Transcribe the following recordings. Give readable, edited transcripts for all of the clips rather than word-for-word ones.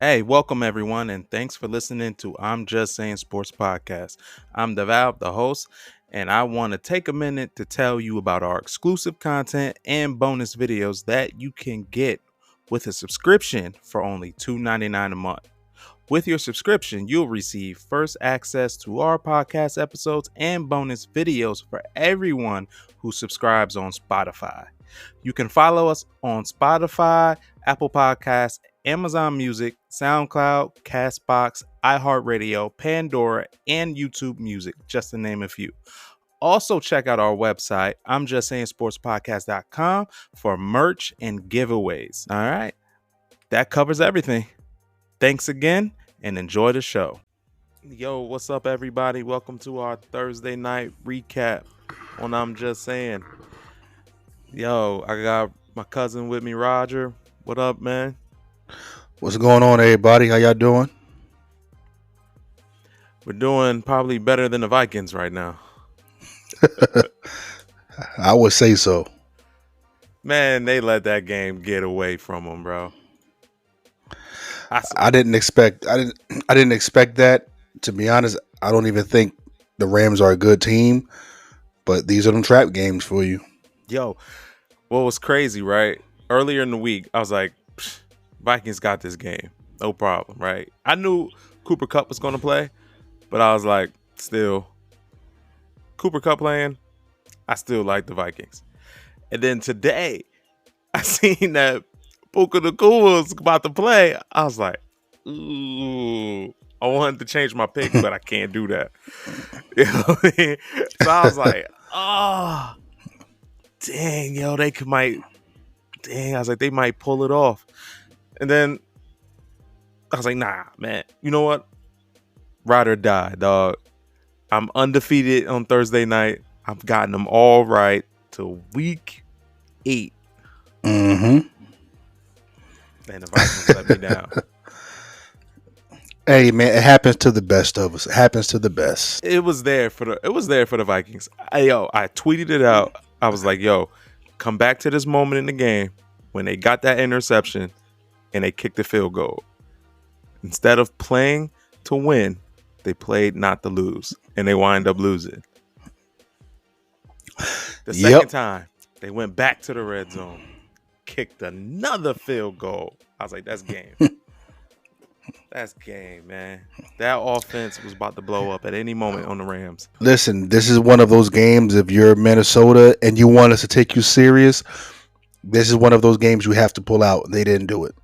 Hey, welcome everyone, and thanks for listening to I'm Just Saying Sports Podcast. I'm Deval, the host, and I want to take a minute to tell you about our exclusive content and bonus videos that you can get with a subscription for only $2.99 a month. With your subscription, you'll receive first access to our podcast episodes and bonus videos for everyone who subscribes on Spotify. You can follow us on Spotify, Apple Podcasts, Amazon Music, SoundCloud, Castbox, iHeartRadio, Pandora, and YouTube Music, just to name a few. Also, check out our website, I'mJustSayingSportsPodcast.com, for merch and giveaways. All right, that covers everything. Thanks again and enjoy the show. Yo, what's up, everybody? Welcome to our Thursday night recap on I'm Just Saying. Yo, I got my cousin with me, Roger. What up, man? What's going on, everybody? How y'all doing? We're doing probably better than the Vikings right now. I would say so. Man, they let that game get away from them, bro. I didn't expect that. To be honest, I don't even think the Rams are a good team, but these are them trap games for you. Yo, what was crazy, right? Earlier in the week, I was like, Vikings got this game. No problem, right? I knew Cooper Kupp was going to play, but I was like, still, Cooper Kupp playing, I still like the Vikings. And then today, I seen that Puka Nacua was about to play. I was like, ooh. I wanted to change my pick, but I can't do that. You know what I mean? So I was like, oh, dang, yo, they might pull it off. And then I was like, nah, man, you know what? Ride or die, dog. I'm undefeated on Thursday night. I've gotten them all right till week 8. Mm-hmm. And the Vikings let me down. Hey, man, it happens to the best of us. It happens to the best. It was there for the Vikings. I tweeted it out. I was like, yo, come back to this moment in the game when they got that interception and they kicked the field goal. Instead of playing to win, they played not to lose, and they wind up losing. The second time, they went back to the red zone, kicked another field goal. I was like, that's game. That's game, man. That offense was about to blow up at any moment on the Rams. Listen, this is one of those games, if you're Minnesota and you want us to take you serious, this is one of those games you have to pull out. They didn't do it.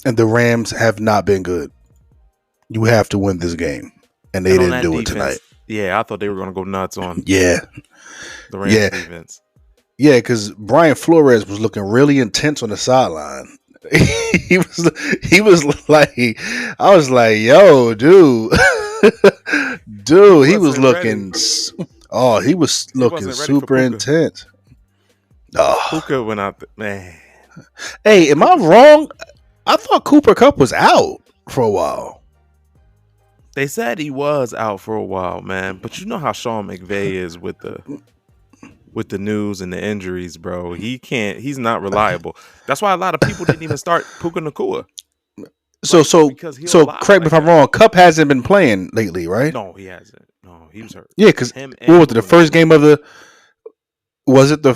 And the Rams have not been good. You have to win this game. And they didn't do it tonight. Yeah, I thought they were going to go nuts on the Rams defense. Yeah, because Brian Flores was looking really intense on the sideline. he was like, I was like, yo, dude, he was looking he was looking super intense. Puka went out, man. Hey, am I wrong? I thought Cooper Kupp was out for a while. They said he was out for a while, man. But you know how Sean McVay is with the news and the injuries, bro. He's not reliable. That's why a lot of people didn't even start Puka Nacua. So correct me if I'm wrong. Kupp hasn't been playing lately, right? No, he hasn't. No, he was hurt. Yeah, because what was it, the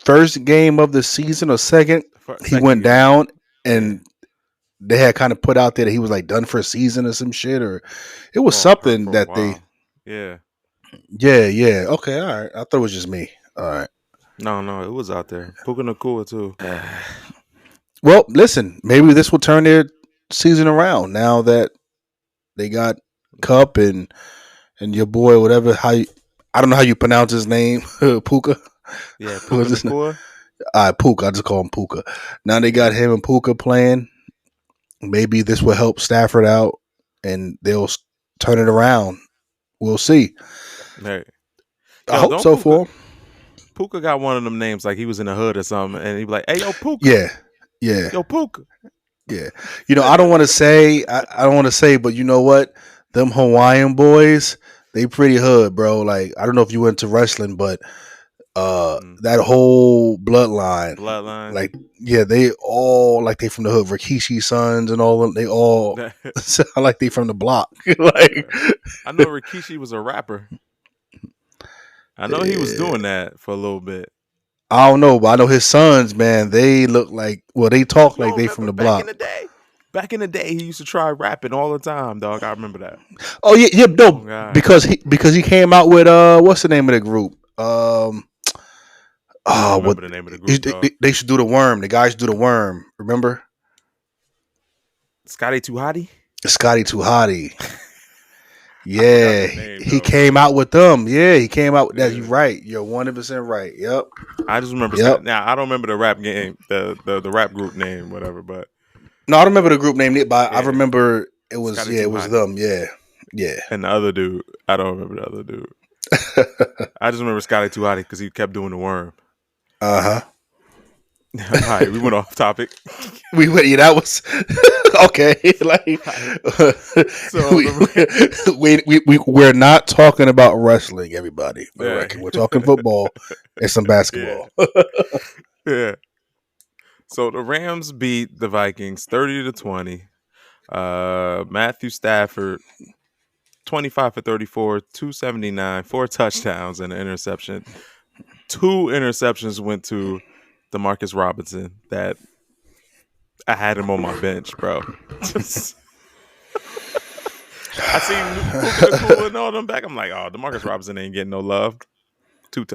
first game of the season or second? He went down and they had kind of put out there that he was like done for a season or some shit, or it was something that they. Yeah. Okay, all right. I thought it was just me. All right. No, it was out there. Puka Nacua too. Well, listen, maybe this will turn their season around now that they got Kupp and your boy, whatever. I don't know how you pronounce his name, Puka. Yeah, Puka Nacua. Puka. I just call him Puka. Now they got him and Puka playing. Maybe this will help Stafford out, and they'll turn it around. We'll see. Hey. I hope so for him. Puka got one of them names like he was in the hood or something, and he'd be like, "Hey, yo, Puka." Yeah. Yo, Puka. Yeah. I don't want to say. I don't want to say, but you know what? Them Hawaiian boys, they pretty hood, bro. Like, I don't know if you went to wrestling, but Mm. That whole bloodline, Bloodline. like yeah, they all like they from the hood. Rikishi's sons and all of them, they all sound like they from the block. Like I know Rikishi was a rapper. I know he was doing that for a little bit. I don't know, but I know his sons, man. They look like they talk You like don't they from remember the back in block. the day? Back in the day, he used to try rapping all the time, dog. I remember that. Oh yeah, yeah, Oh no, God, because he came out with what's the name of the group? I don't What remember the name of the group, dog. they should do the worm. The guys do the worm. Remember? Scotty Too Hotty. Scotty Too Hotty. I forgot Yeah, their name he though. came out with them. Yeah, he came out with that. You're Yeah. right. You're 100% right. Yep. I just remember Yep. Scott. Now I don't remember the rap game, the rap group name, whatever. But No, I don't remember the group name, but I yeah, remember it was Scotty Too it was Hotty. them. Yeah. Yeah. And the other dude, I don't remember the other dude. I just remember Scotty Too Hotty because he kept doing the worm. Uh-huh. All right, we went off topic. We went. Yeah, that was okay. Like So we're not talking about wrestling, everybody. For the yeah. record, we're talking football and some basketball. Yeah. So the Rams beat the Vikings 30-20. Matthew Stafford 25 for 34, 279, 4 touchdowns and an interception. 2 interceptions went to DeMarcus Robinson that I had him on my bench, bro. I seen Puka Nakua and all them back. I'm like, oh, DeMarcus Robinson ain't getting no love. Both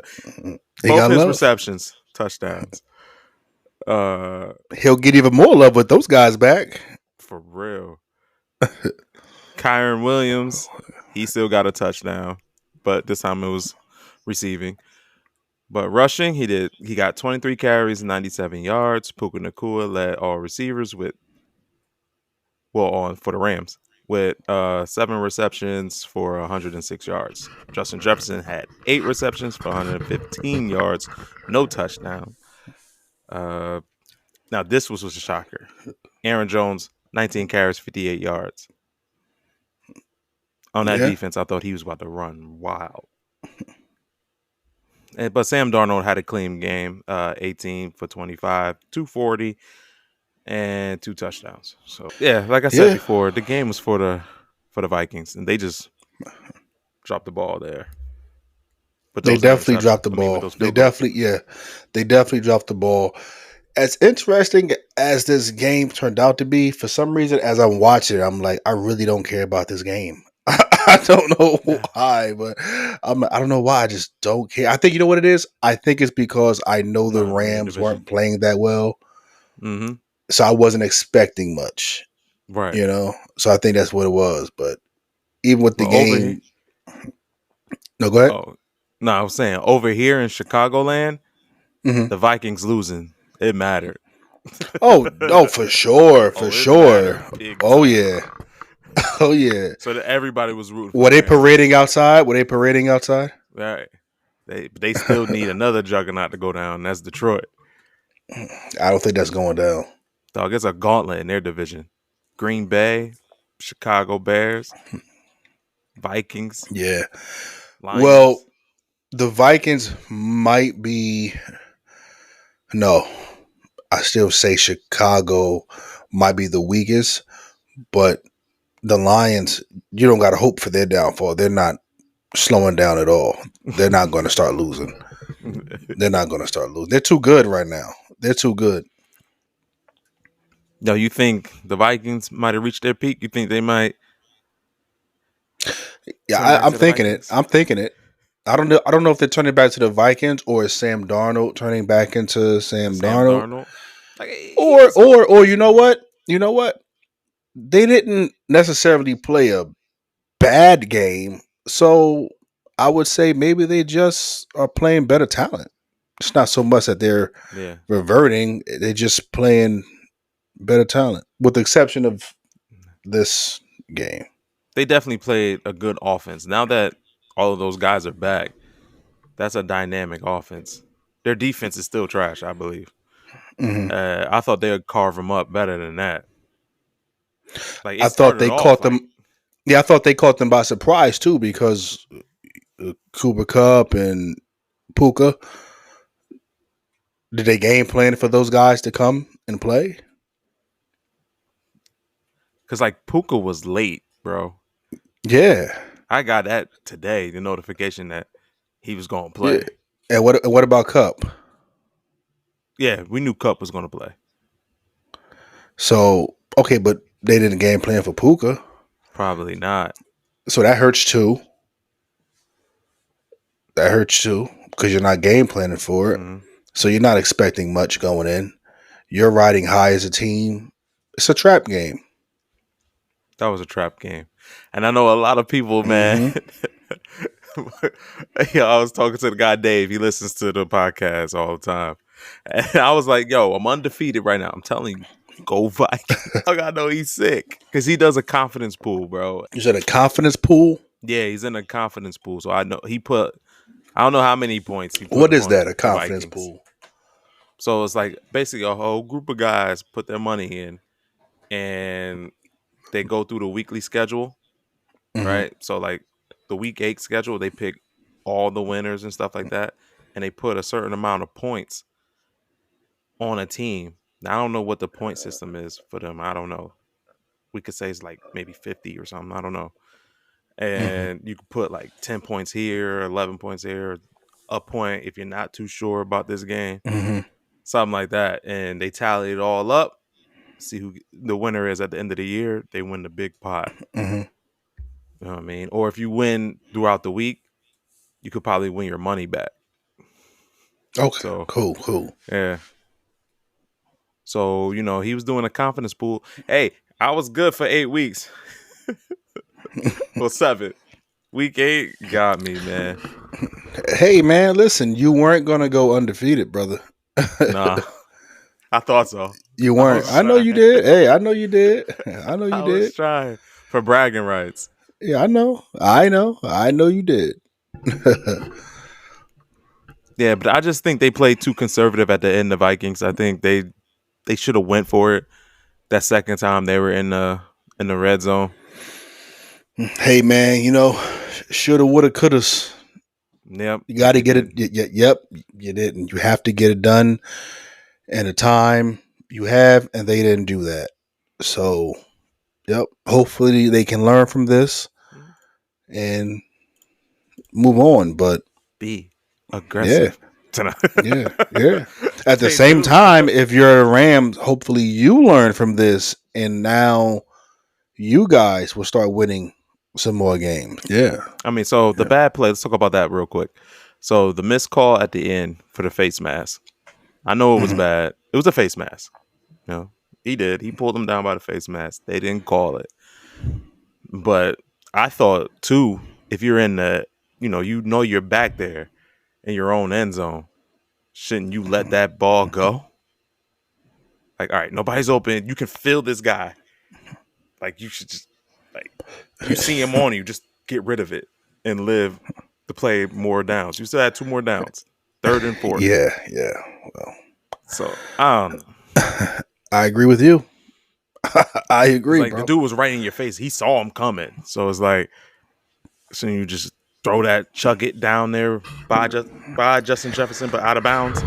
his love. receptions, touchdowns. He'll get even more love with those guys back. For real. Kyron Williams, he still got a touchdown, but this time it was receiving. But rushing, he got 23 carries, 97 yards. Puka Nakua led all receivers for the Rams with 7 receptions for 106 yards. Justin Jefferson had 8 receptions for 115 yards, no touchdown. Now this was a shocker. Aaron Jones, 19 carries, 58 yards. On that defense, I thought he was about to run wild. But Sam Darnold had a clean game, 18 for 25, 240, and 2 touchdowns. So yeah, like I said before, the game was for the Vikings, and they just dropped the ball there. But they definitely dropped the ball. They definitely dropped the ball. As interesting as this game turned out to be, for some reason, as I'm watching it, I'm like, I really don't care about this game. I don't know why, but I don't know why. I just don't care. I think you know what it is. I think it's because I know the Rams weren't playing that well, so I wasn't expecting much, right? You know, so I think that's what it was. But even with the game, no, go ahead. Oh, no, I was saying over here in Chicagoland, the Vikings losing, it mattered. Oh, for sure, for sure. Oh yeah. Oh yeah! So that everybody was rooting. Were they parading outside? Right. They still need another juggernaut to go down. That's Detroit. I don't think that's going down. Dog, it's a gauntlet in their division. Green Bay, Chicago Bears, Vikings. Yeah. Lions. Well, the Vikings might be. No, I still say Chicago might be the weakest, but the Lions, you don't got to hope for their downfall. They're not slowing down at all. They're not going to start losing. They're too good right now. They're too good. No, you think the Vikings might have reached their peak? You think they might? Yeah, I'm thinking it. I don't know if they're turning back to the Vikings or is Sam Darnold turning back into Sam Darnold. Or you know what? They didn't necessarily play a bad game, so I would say maybe they just are playing better talent. It's not so much that they're reverting; they're just playing better talent, with the exception of this game. They definitely played a good offense. Now that all of those guys are back, that's a dynamic offense. Their defense is still trash, I believe. I thought they would carve them up better than that. Like I thought they caught them. Yeah, I thought they caught them by surprise too, because Cooper Kupp and Puka, Did they game plan for those guys to come and play? Because like Puka was late, bro. Yeah, I got that today, the notification that he was going to yeah. play. And what about Cup? Yeah, we knew Cup was going to play. So okay, but they didn't game plan for Puka, Probably not. so that hurts too. That hurts too because you're not game planning for it. Hmm. So you're not expecting much going in. You're riding high as a team. It's a trap game. That was a trap game. And I know a lot of people, man. Mm-hmm. Yeah, I was talking to the guy Dave. He listens to the podcast all the time. And I was like, yo, I'm undefeated right now. I'm telling you, go Vikings. I know he's sick. Because he does a confidence pool, bro. You said a confidence pool? Yeah, he's in a confidence pool. So I know I don't know how many points he put. What is on that, a the confidence Vikings. pool? So it's like basically a whole group of guys put their money in and they go through the weekly schedule, Mm-hmm. right? So like the week 8 schedule, they pick all the winners and stuff like that, and they put a certain amount of points on a team. Now I don't know what the point system is for them. I don't know. We could say it's like maybe 50 or something. I don't know. Mm-hmm. And you could put like 10 points here, 11 points here, a point if you're not too sure about this game, Mm-hmm. something like that. And they tally it all up, see who the winner is at the end of the year. They win the big pot. Mm-hmm. You know what I mean? Or if you win throughout the week, you could probably win your money back. Okay. So Cool. yeah. So, he was doing a confidence pool. Hey, I was good for 8 weeks. Well, 7. Week 8 got me, man. Hey man, listen, you weren't gonna go undefeated, brother. Nah, I thought so. You I weren't. was I know you trying. did. Hey, I know you did. I know you I was did. trying for bragging rights. Yeah, I know. I know you did. Yeah, but I just think they played too conservative at the end. The Vikings. I think they should have went for it that second time they were in the red zone. Hey man, shoulda, woulda, couldas. Yep, You got to they get it. did. Yep, you didn't. You have to get it done in a time you have, and they didn't do that. So, yep. Hopefully, they can learn from this and move on. But Be yeah, aggressive. yeah. At the Can't same do. time, if you're a Rams, hopefully you learn from this, and now you guys will start winning some more games. Yeah. I mean, so the bad play. Let's talk about that real quick. So the missed call at the end for the face mask. I know it was Mhm. bad. It was a face mask. He did. He pulled him down by the face mask. They didn't call it. But I thought too, if you're in the, you're back there in your own end zone, shouldn't you let that ball go? Like, all right, nobody's open. You can feel this guy. Like, you should just, like, you see him on you, just get rid of it and live to play more downs. You still had 2 more downs, 3rd and 4th. Yeah. Well, So I don't know. I agree with you. I It's agree, like the bro. dude was right in your face. He saw him coming. So it's like, shouldn't you just throw that, chuck it down there by Justin Jefferson, but out of bounds?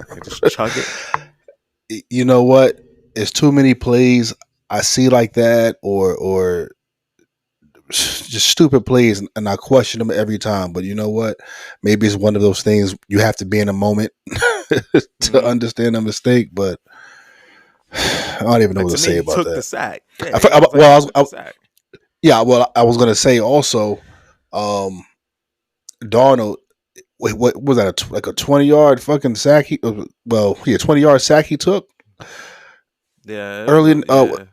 Like, just chuck it. You know what? It's too many plays I see like that, or just stupid plays, and I question them every time. But you know what? Maybe it's one of those things you have to be in a moment to understand a mistake. But I don't even know Like, what to to me, say he about took the that. sack. Yeah, I, I was like, well, he took the sack. yeah. Well, I was gonna say also, Darnold. Wait, what was that? Like a 20-yard fucking sack? 20-yard sack he took Yeah, it was early. yeah.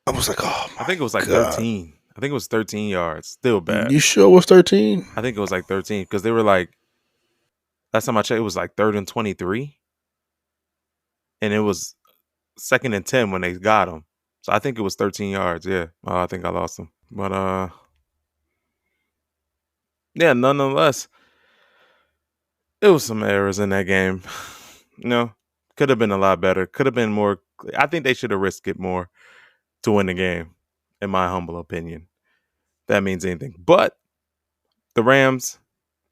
I was like, oh I my think it was like god. 13. I think it was 13 yards. Still bad. You sure it was 13? I think it was like 13 because they were like, last time I checked, it was like 3rd and 23. And it was 2nd and 10 when they got him. So I think it was 13 yards. Yeah. I think I lost him. But yeah, nonetheless, it was some errors in that game. Could have been a lot better. Could have been more. I think they should have risked it more to win the game, in my humble opinion. That means anything. But the Rams,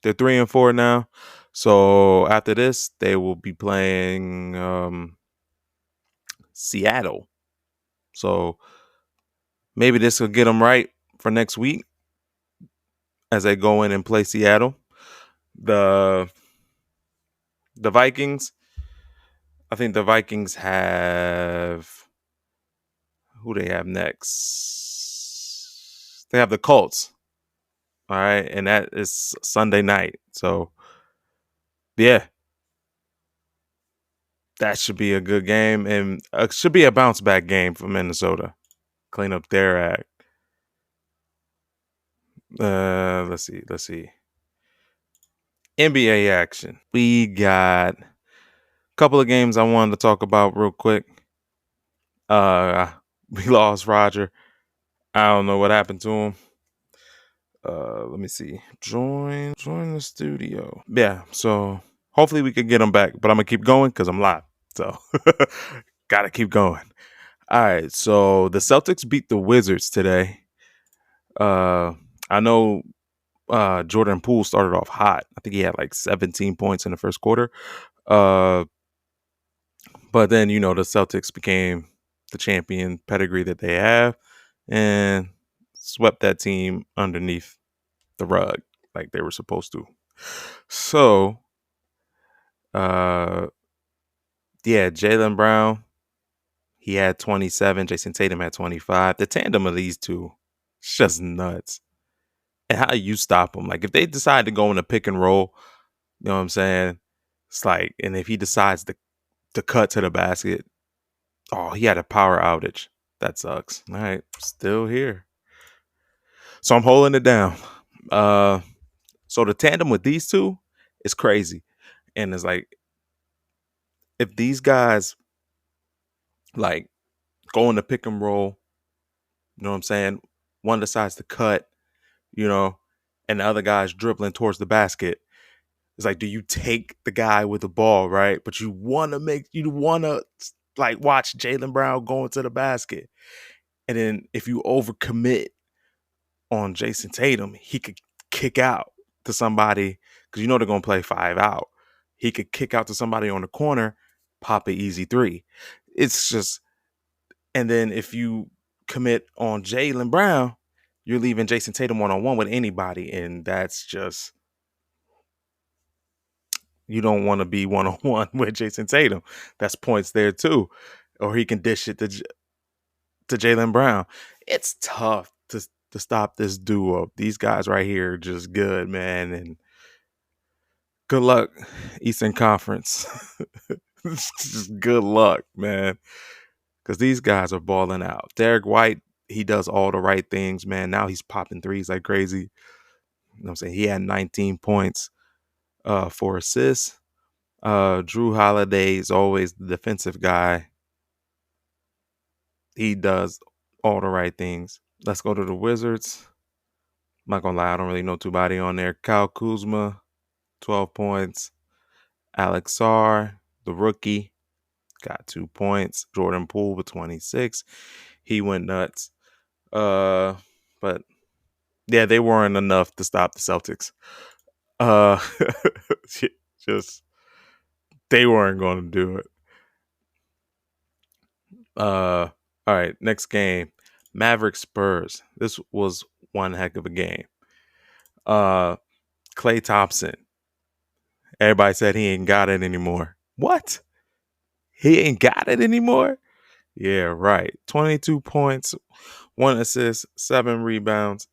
they're 3-4 now. So after this, they will be playing Seattle. So maybe this will get them right for next week as they go in and play Seattle. The the Vikings. I think the Vikings have who they have next. They have the Colts. All right, and that is Sunday night. So yeah, that should be a good game, and should be a bounce back game for Minnesota. Clean up their act. Let's see. NBA action. We got a couple of games I wanted to talk about real quick. We lost Roger. I don't know what happened to him. Let me see. Join the studio. Yeah, so hopefully we could get him back, but I'm gonna keep going because I'm live. So gotta keep going. All right, so the Celtics beat the Wizards today. I know Jordan Poole started off hot. I think he had like 17 points in the first quarter. But then, the Celtics became the champion pedigree that they have and swept that team underneath the rug like they were supposed to. So, uh, yeah, Jalen Brown, he had 27. Jason Tatum had 25. The tandem of these two, it's just nuts. And how you stop them? Like, if they decide to go in a pick and roll, you know what I'm saying? It's like, and if he decides to cut to the basket, oh, he had a power outage. That sucks. All right, still here. So I'm holding it down. So the tandem with these two is crazy. And it's like, if these guys like go in the pick and roll, you know what I'm saying? One decides to cut, and the other guy's dribbling towards the basket. It's like, do you take the guy with the ball, right? But you want to like watch Jalen Brown go into the basket. And then if you overcommit on Jason Tatum, he could kick out to somebody because they're going to play 5 out. He could kick out to somebody on the corner, pop an easy 3. It's just, and then if you commit on Jalen Brown, you're leaving Jason Tatum one-on-one with anybody. And that's just, you don't want to be one-on-one with Jason Tatum. That's points there too. Or he can dish it to Jalen Brown. It's tough to stop this duo. These guys right here are just good, man. And good luck, Eastern Conference. Just good luck, man. Because these guys are balling out. Derek White, he does all the right things, man. Now he's popping threes like crazy. You know what I'm saying? He had 19 points, 4 assists. Drew Holiday is always the defensive guy. He does all the right things. Let's go to the Wizards. I'm not gonna lie, I don't really know too body on there. Kyle Kuzma, 12 points. Alex Sarr, the rookie, got 2 points. Jordan Poole with 26. He went nuts. But yeah, they weren't enough to stop the Celtics. Just they weren't going to do it. All right, next game, Mavericks Spurs. This was one heck of a game. Klay Thompson. Everybody said he ain't got it anymore. What? He ain't got it anymore? Yeah, right. 22 points, 1 assist, 7 rebounds.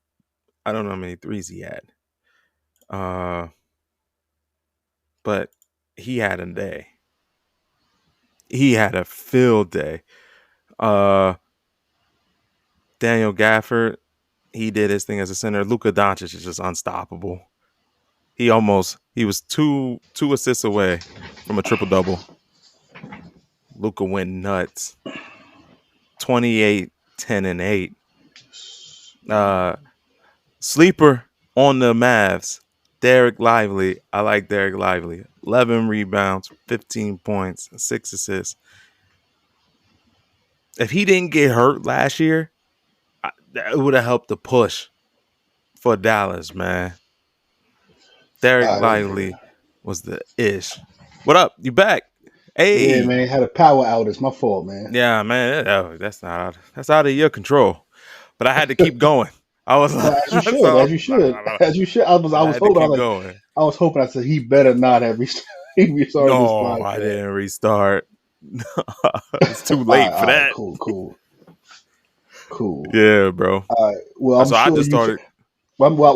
I don't know how many threes he had. But he had a day. He had a field day. Daniel Gafford, he did his thing as a center. Luka Doncic is just unstoppable. He was two assists away from a triple double. Luka went nuts. 28, 10, and 8. Sleeper on the Mavs. Derek Lively. I like Derek Lively. 11 rebounds, 15 points, 6 assists. If he didn't get hurt last year, that would have helped the push for Dallas, man. Derek I agree. Lively was the ish. What up? You back? Yeah, Hey. man, had a power outage. My fault, man. Yeah, man. That's out of your control. But I had to keep going. I was Well, like, as you should, so as you should, as you should. I I was had to hoping. keep going. I was hoping. I said he better not have he restarted this No, I podcast. didn't restart. It's too All right, late for that. cool. Yeah, bro. All right. Well, I'm So I sure just you. started.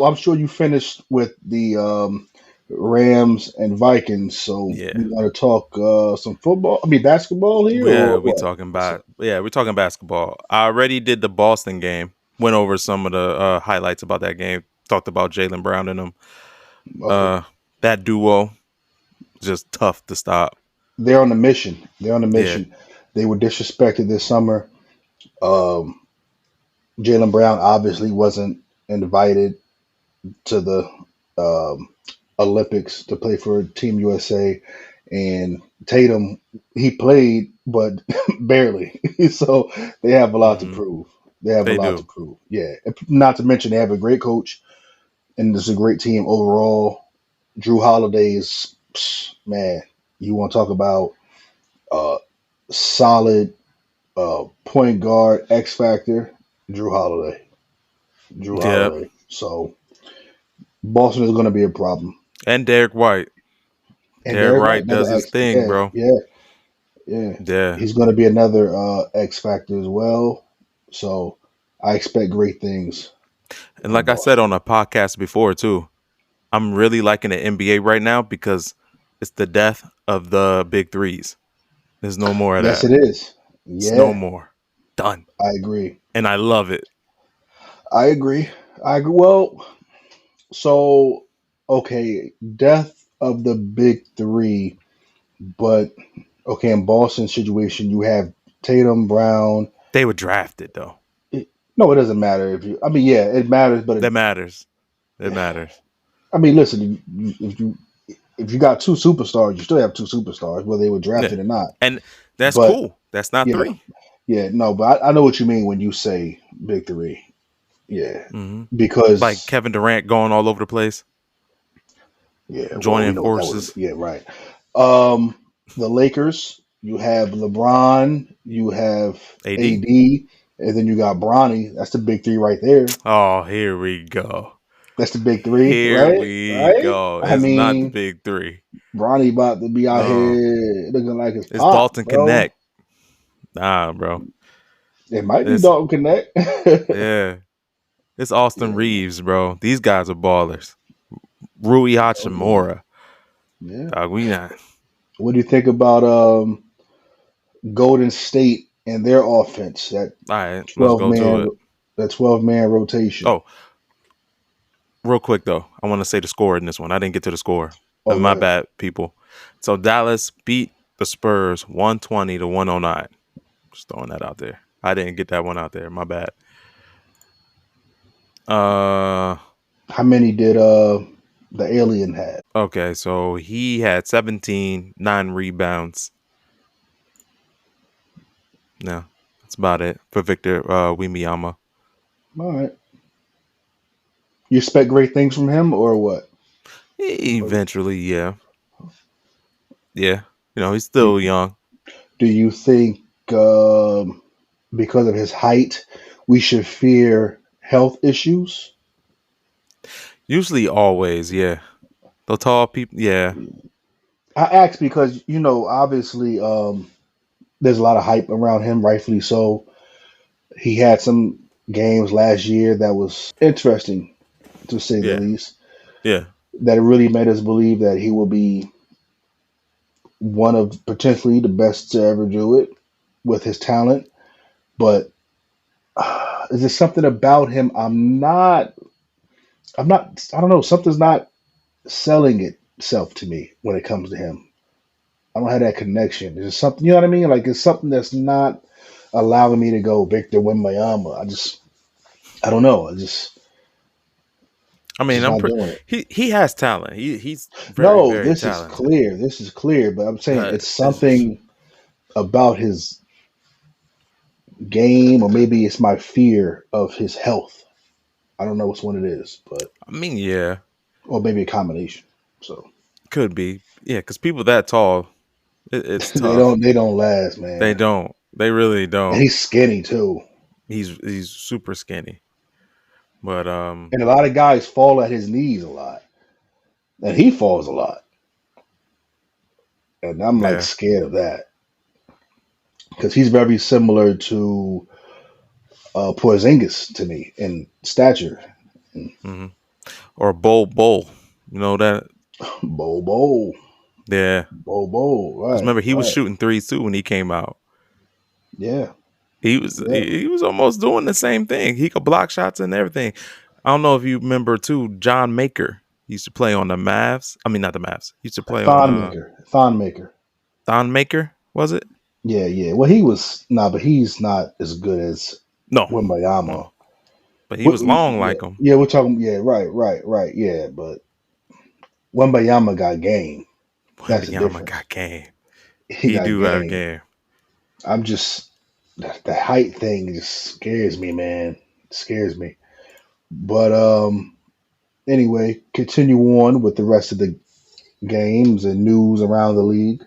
I'm sure you finished with the Rams and Vikings. So Yeah. we want to talk some football. I mean basketball here, Yeah, or we what? talking What's up? about we're talking basketball. I already did the Boston game. Went over some of the highlights about that game. Talked about Jalen Brown and them. Okay. Uh, that duo just tough to stop. They're on a mission. They're on a Yeah, mission. They were disrespected this summer. Um, Jalen Brown obviously wasn't invited to the um, Olympics to play for Team USA, and Tatum he played but barely. So they have a lot to hmm prove. They have a they lot to do. prove. Yeah, not to mention they have a great coach and it's a great team overall. Drew Holiday is man. You want to talk about uh, solid point guard X factor? Drew Holiday. Drew Yep. Holiday. So Boston is going to be a problem. And Derek White. And Derek Derek White, White does another his X. thing, Yeah, bro. yeah, yeah. Yeah. He's going to be another X factor as well. So I expect great things And from like I said Boston. on a podcast before too, I'm really liking the NBA right now because it's the death of the big threes. There's no more of Yes, that. it is. It's no Yeah, more. Done. I agree. And I love it. I agree. I agree. Well, so okay, death of the big three, but okay, in Boston's situation, you have Tatum, Brown. They were drafted though. No, it doesn't matter if you. I mean, yeah, it matters, but That matters. It matters. I mean, listen, if you got two superstars, you still have two superstars, whether they were Yeah. drafted or not. And that's But cool. That's not yeah, three. yeah, no, but I know what you mean when you say big three. Yeah, hmm Like because Kevin Durant going all over the place, yeah, well, we joining know what that would. forces. Yeah, right. Um, the Lakers, you have LeBron, you have AD. AD, and then you got Bronny. That's the big three right there. Oh, here we go. That's the big three, Here right? we Right? go. I It's not the mean, big three. Bronny about to be out No. here looking like his It's pop, Dalton bro. Connect. Nah, bro. It might be It's Dalton Connect. yeah. It's Austin Yeah, Reeves, bro. These guys are ballers. Rui oh yeah, Hachimura. yeah. Dog, we not. What do you think about Golden State and their offense? That All right, let's twelve go to man, it. that 12-man rotation. Oh, real quick though, I want to say the score in this one. I didn't get to the score. Oh, go My ahead. bad, people. So Dallas beat the Spurs 120 to 109. Just throwing that out there. I didn't get that one out there. My bad. Uh How many did the alien have? okay, so he had 17, 9 rebounds. No, that's about it for Victor Wembanyama. All right. You expect great things from him, or what? Or Eventually, yeah. Yeah. He's do, still young. do you think because of his height, we should fear health issues? Usually always, yeah. The tall people, yeah. I ask because obviously, there's a lot of hype around him, rightfully so. He had some games last year that was interesting, to say the Yeah. least. Yeah. That really made us believe that he will be one of potentially the best to ever do it with his talent. But is there something about him? I'm not. I don't know. Something's not selling itself to me when it comes to him. I don't have that connection. There's something, you know what I mean? Like it's something that's not allowing me to go Victor Wembanyama. I don't know. I It's mean, just not doing it. he has talent. He's very, No, very this is talented. clear. This is clear. But I'm saying it's It's just something about his game, or maybe it's my fear of his health. I don't know which one it is, but I mean, yeah. or maybe a combination. So Could be. Yeah, because people that tall, it's they tough. don't last, They man. don't. They really And don't. he's skinny too. He's super skinny. But And a lot of guys fall at his knees a lot. And he falls a lot. And I'm like yeah. scared of that. Because he's very similar to Porzingis to me in stature. hmm Or bowl. You know that? Bobo. Yeah. Bobo. Because Right, remember he was right. shooting threes too when he came out. Yeah. He was Yeah. he was almost doing the same thing. He could block shots and everything. I don't know if you remember too, John Maker. He used to play on the Mavs. I mean not the Mavs. He used to play on Thon Maker. Don Maker, was it? Yeah, yeah. Well, he was but he's not as good as No. Wembayama. No. But he was long Yeah, like him. yeah. We're talking. Yeah, right. Yeah, but Wembayama got game. That's the Wembanyama difference. got game. He He got do have game. game. I'm just the height thing just scares me, man. It scares me. But anyway, continue on with the rest of the games and news around the league.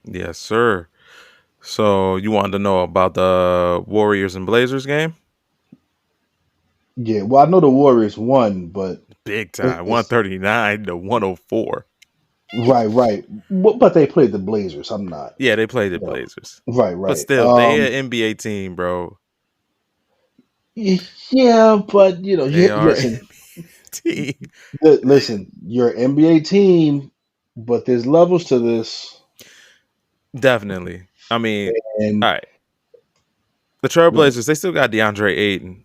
Yes, sir. So you wanted to know about the Warriors and Blazers game? Yeah, well, I know the Warriors won, but Big time. it's 139 to 104. right. But they played the Blazers. I'm not, Yeah, they played the you know. Blazers. But Right. still, they an NBA team, bro. Yeah, but They are an listen, NBA team. listen. You're an NBA team, but there's levels to this, Definitely. I mean, and all right. The Trailblazers, they still got DeAndre Ayton.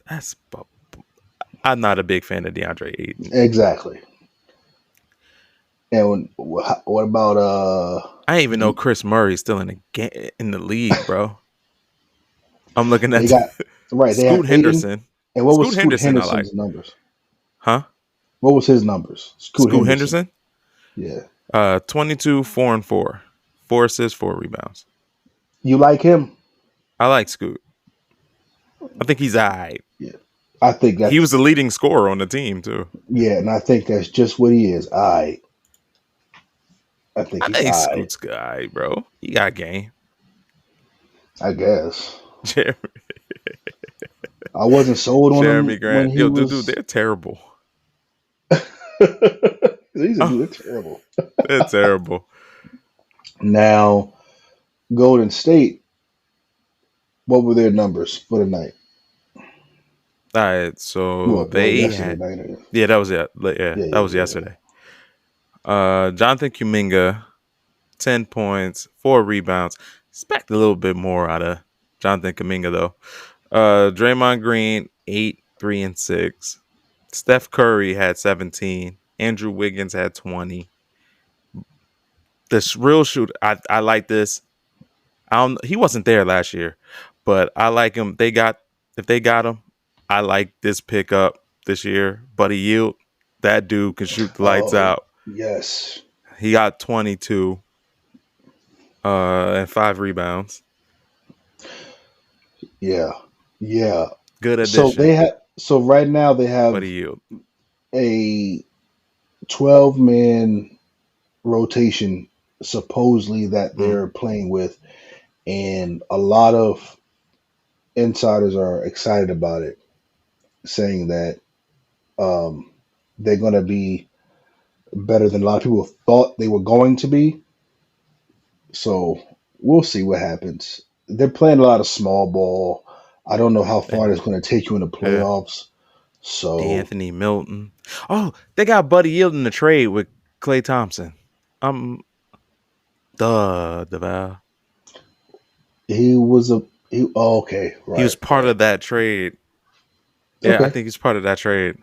I'm not a big fan of DeAndre Ayton. exactly. And what about I didn't even know Chris Murray's still in the league, bro. I'm looking they at got right? They have Scoot Aiden, Henderson. and what was Scoot Scoot Henderson, I like. Henderson's numbers? Huh? What was his numbers? Scoot Scoot Henderson. Henderson? Yeah, 22, 4 and 4. 4 assists, 4 rebounds. you like him? I like Scoot. I think he's alright. Yeah, I think He was that's the leading scorer on the team too. yeah, and I think that's just what he is. I think I he's think Scoot's good, bro. He got game. I guess. Jeremy, I wasn't sold on him Jeremy when Grant. he Yo, dude, was. they're terrible. These are Oh, dude, they're terrible. they're terrible. Now, Golden State, what were their numbers for the night? All right, so Well, they yesterday had night. yeah, that was it. Yeah, that was Yeah. yesterday. Jonathan Kuminga, 10 points, 4 rebounds. Expect a little bit more out of Jonathan Kuminga though. Draymond Green, 8, 3 and 6. Steph Curry had 17. Andrew Wiggins had 20. This real shoot, I like this. He wasn't there last year, but I like him. If they got him, I like this pickup this year. Buddy Hield, that dude can shoot the lights Oh, out. yes. He got 22 and 5 rebounds. Yeah. Good addition. So right now they have Buddy Hield. a 12-man rotation supposedly that they're playing with, and a lot of insiders are excited about it, saying that um, they're going to be better than a lot of people thought they were going to be. So we'll see what happens. They're playing a lot of small ball. I don't know how far And it's going to take you in the yeah, playoffs. So D'Anthony Milton. Oh, they got Buddy Hield in the trade with Klay Thompson. The he was a he. Oh, okay, he was right. part of that trade. Yeah, I Okay. think he's part of that trade.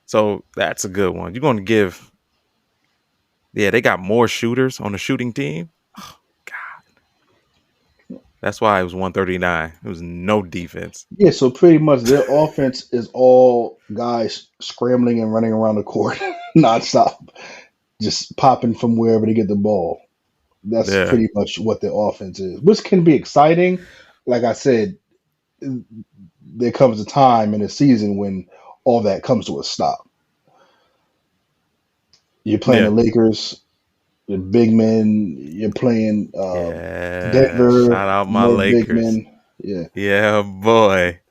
So that's a good one. You're going to give. Yeah, they got more shooters on the shooting team. Oh, God. That's why it was 139. It was no defense. Yeah. So pretty much their offense is all guys scrambling and running around the court nonstop, just popping from wherever they get the ball. That's Yeah. pretty much what their offense is, which can be exciting. Like I said, there comes a time in the season when all that comes to a stop. You're playing Yeah. the Lakers. The big men. You're playing Yeah, Denver, shout out my more big Lakers. men. Yeah. Yeah, boy.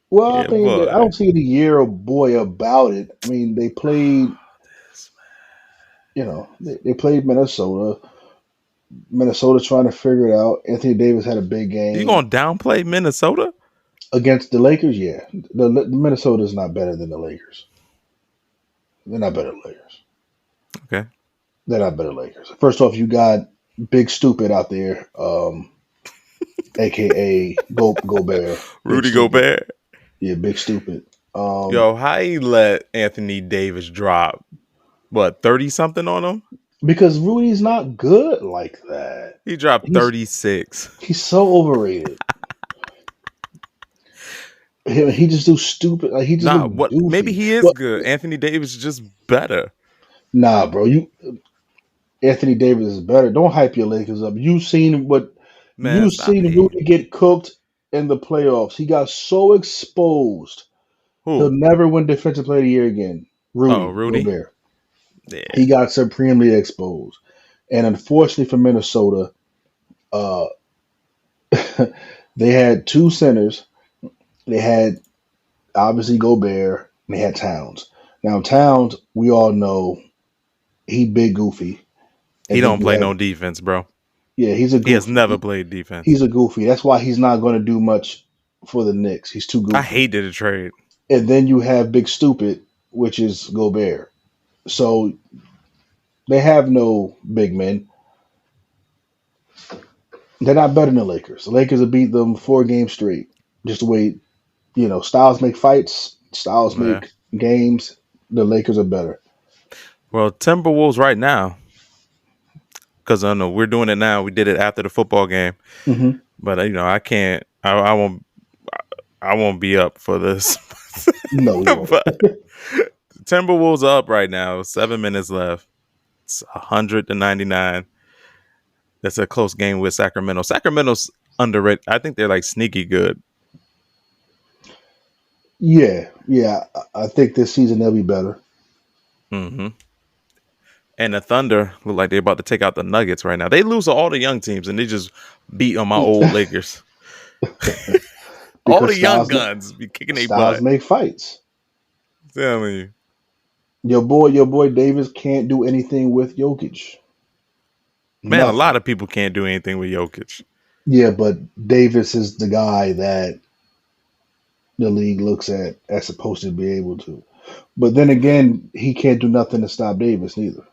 Well, I Yeah, mean, I boy. don't see the year of boy about it. I mean, they played. This They played Minnesota. Minnesota trying to figure it out. Anthony Davis had a big man. You game gonna downplay Minnesota? against the Lakers. Yeah, the Minnesota is not better than the Lakers. They're not better than the Lakers. Okay. They're not better than Lakers. First off, you got Big Stupid out there, aka Gobert. Big Rudy Stupid. Gobert. Yeah, Big Stupid. Yo, how he let Anthony Davis drop what 30 something on him? Because Rudy's not good like that. He dropped He's 36. he's so overrated. He just do stupid. Like he just Nah, look what maybe goofy. he is But good. Anthony Davis is just better. nah, bro, Anthony Davis is better. Don't hype your Lakers up. Man, You stop seen hating. Rudy get cooked in the playoffs. He got so exposed. He'll Who? never win Defensive Player of the Year again. Oh, Rudy Rudy? Gobert. Yeah. He got supremely exposed. And unfortunately for Minnesota, uh, they had two centers. They had obviously Gobert and they had Towns. Now Towns, we all know he big goofy. He And then don't you play have no defense, bro. he's a He has goofy. never played defense. He's a goofy. That's why he's not going to do much for the Knicks. He's too I goofy. hated the trade. And then you have Big Stupid, which is Gobert. So they have no big men. They're not better than the Lakers. The Lakers have beat them 4 games straight. Just the way, styles make fights, styles Yeah. make games. The Lakers are better. Well, Timberwolves right now, because I know we're doing it now. We did it after the football game, Hmm. but I can't. I won't. I won't be up for this. No, we won't. But Timberwolves are up right now. 7 minutes left. It's 100-99. That's a close game with Sacramento. Sacramento's underrated. I think they're like sneaky good. Yeah. I think this season they'll be better. Hmm. And the Thunder look like they're about to take out the Nuggets right now. They lose to all the young teams and they just beat on my old Lakers. All Because the young guns be kicking their styles butt. make fights. Telling you. Your boy Davis can't do anything with Jokic. Man, a Nothing. lot of people can't do anything with Jokic. Yeah, but Davis is the guy that the league looks at as supposed to be able to. But then again, he can't do nothing to stop Davis neither.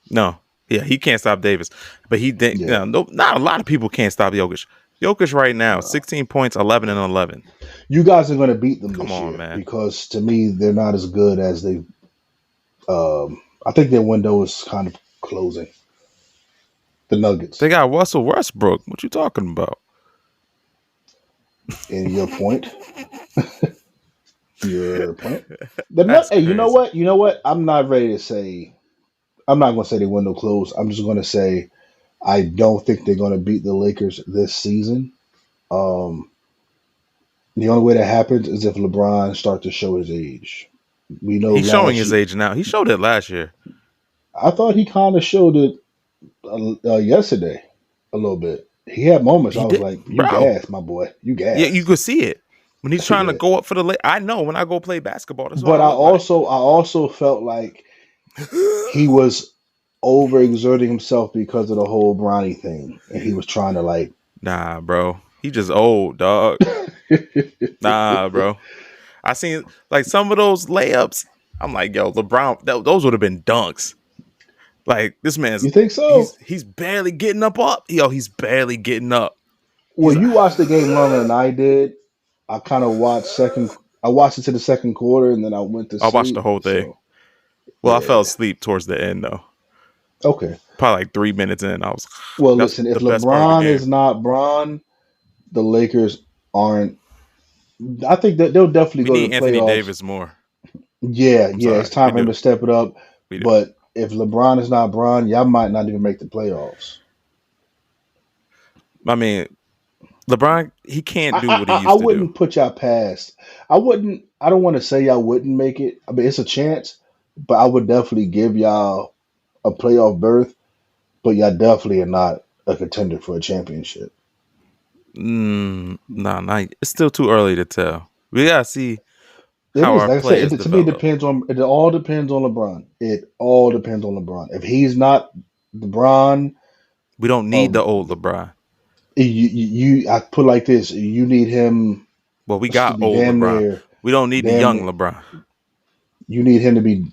No. Yeah, he can't stop Davis. But he did. Yeah. No, not a lot of people can't stop Jokic. Jokic right now, 16 points, 11 and 11. You guys are going to beat them Come this on, year man. because to me they're not as good as they. I think their window is kind of closing. The Nuggets. They got Russell Westbrook. What you talking about? In your point. Your point. That's Hey, you know crazy. what? You know what? I'm not ready to say. I'm not going to say the window closed. I'm just going to say I don't think they're going to beat the Lakers this season. Um, the only way that happens is if LeBron starts to show his age. We know He's showing last his year. age now. He showed it last year. I thought he kind of showed it yesterday a little bit. He had moments. He I was did, like, "You bro. gas, my boy. You Yeah, you gas." could see it when he's trying to Yeah. go up for the. I know when I go play basketball, that's what But I look like. I also felt like he was overexerting himself because of the whole Bronny thing, and he was trying to like. Nah, bro. He just old, dog. Nah, bro. I seen like some of those layups. I'm like, yo, LeBron, those would have been dunks. Like this man's, You think so? he's barely getting up. Yo, he's barely getting up. Well, He's, you watched the game longer than I did. I kind of watched second. I watched it to the second quarter, and then I went to I watched the sleep. whole thing. So Well, I fell yeah, asleep towards the end though. okay. Probably like 3 minutes in. I was. Well, That's listen. If the best part of the LeBron game. is not Bron, the Lakers aren't. I think that they'll definitely We go to need the Anthony playoffs. Davis more. Yeah, I'm yeah. It's sorry, we time for him do. to step it up. We do. But if LeBron is not Bron, y'all might not even make the playoffs. I mean, LeBron, he can't do what he I used to do. wouldn't put y'all past. I wouldn't. I don't want to say y'all wouldn't make it. I mean, it's a chance, but I would definitely give y'all a playoff berth. but y'all definitely are not a contender for a championship. Nah, it's still too early to tell. We gotta see It how is, our like I said, players to me, develop. it all depends on LeBron. It all depends on LeBron. If he's not LeBron, We don't need of the old LeBron. I put it like this: you need him Well, we to got be old damn LeBron. near, We don't need the damn young near. LeBron. You need him to be.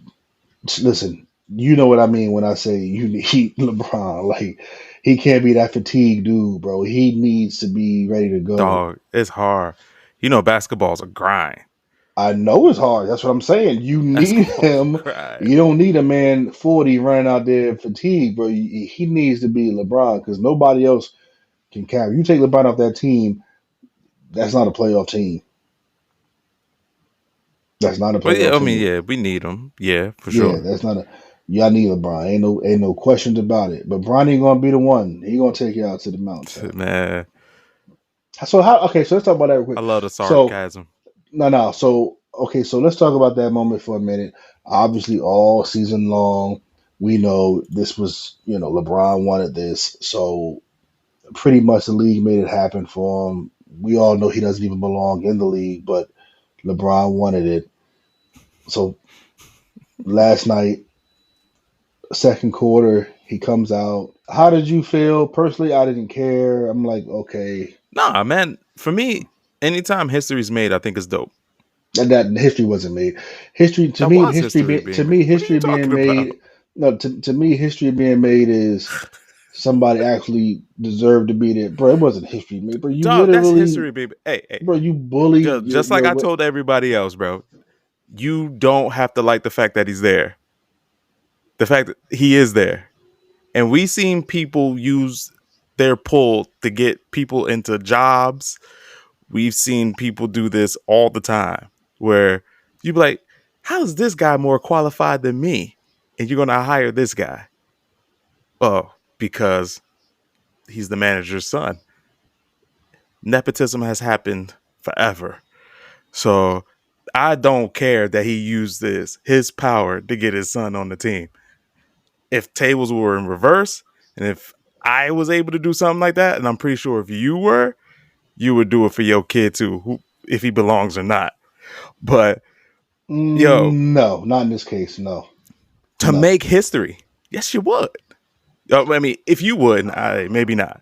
Listen, you know what I mean when I say you need LeBron. Like he can't be that fatigued dude, bro. He needs to be ready to go. Dog, it's hard. You know, basketball's a grind. I know it's hard. That's what I'm saying. You need Basketball's a him. grind. You don't need a man 40 running out there fatigued, bro. He needs to be LeBron because nobody else can carry. You take LeBron off that team, that's not a playoff team. That's not a But yeah, playoff I mean, team. yeah, we need them. Yeah, for Yeah, sure. that's not a. Y'all need LeBron. Ain't no questions about it. But Bron ain't gonna be the one. He gonna take you out to the mountaintop. Man, So how? Okay, so let's talk about that real I quick. love the So sarcasm. no. So okay, so let's talk about that moment for a minute. Obviously, all season long, we know this was LeBron wanted this, so pretty much the league made it happen for him. We all know he doesn't even belong in the league, but LeBron wanted it. So last night, second quarter, he comes out. How did you feel? Personally, I didn't care. I'm like, okay, Nah, man. For me, anytime history's made, I think it's dope. that history wasn't made. History to That me, was history being made. What are you history being talking about? made. No, to me, history being made is somebody actually deserved to be there, bro. It wasn't history made, bro. You Dog, that's literally, history, baby. Hey, bro, you bullied just like I told everybody else, bro. You don't have to like the fact that he's there. The fact that he is there. And we seen people use their pull to get people into jobs. We've seen people do this all the time where you be like, how is this guy more qualified than me? And you're going to hire this guy. Oh, because he's the manager's son. Nepotism has happened forever. So I don't care that he used his power to get his son on the team. If tables were in reverse and if I was able to do something like that, and I'm pretty sure if you were, you would do it for your kid too, if he belongs or not. But yo, No, not in this case. No, to no, make history, yes, you would. I mean, if you wouldn't, I maybe not.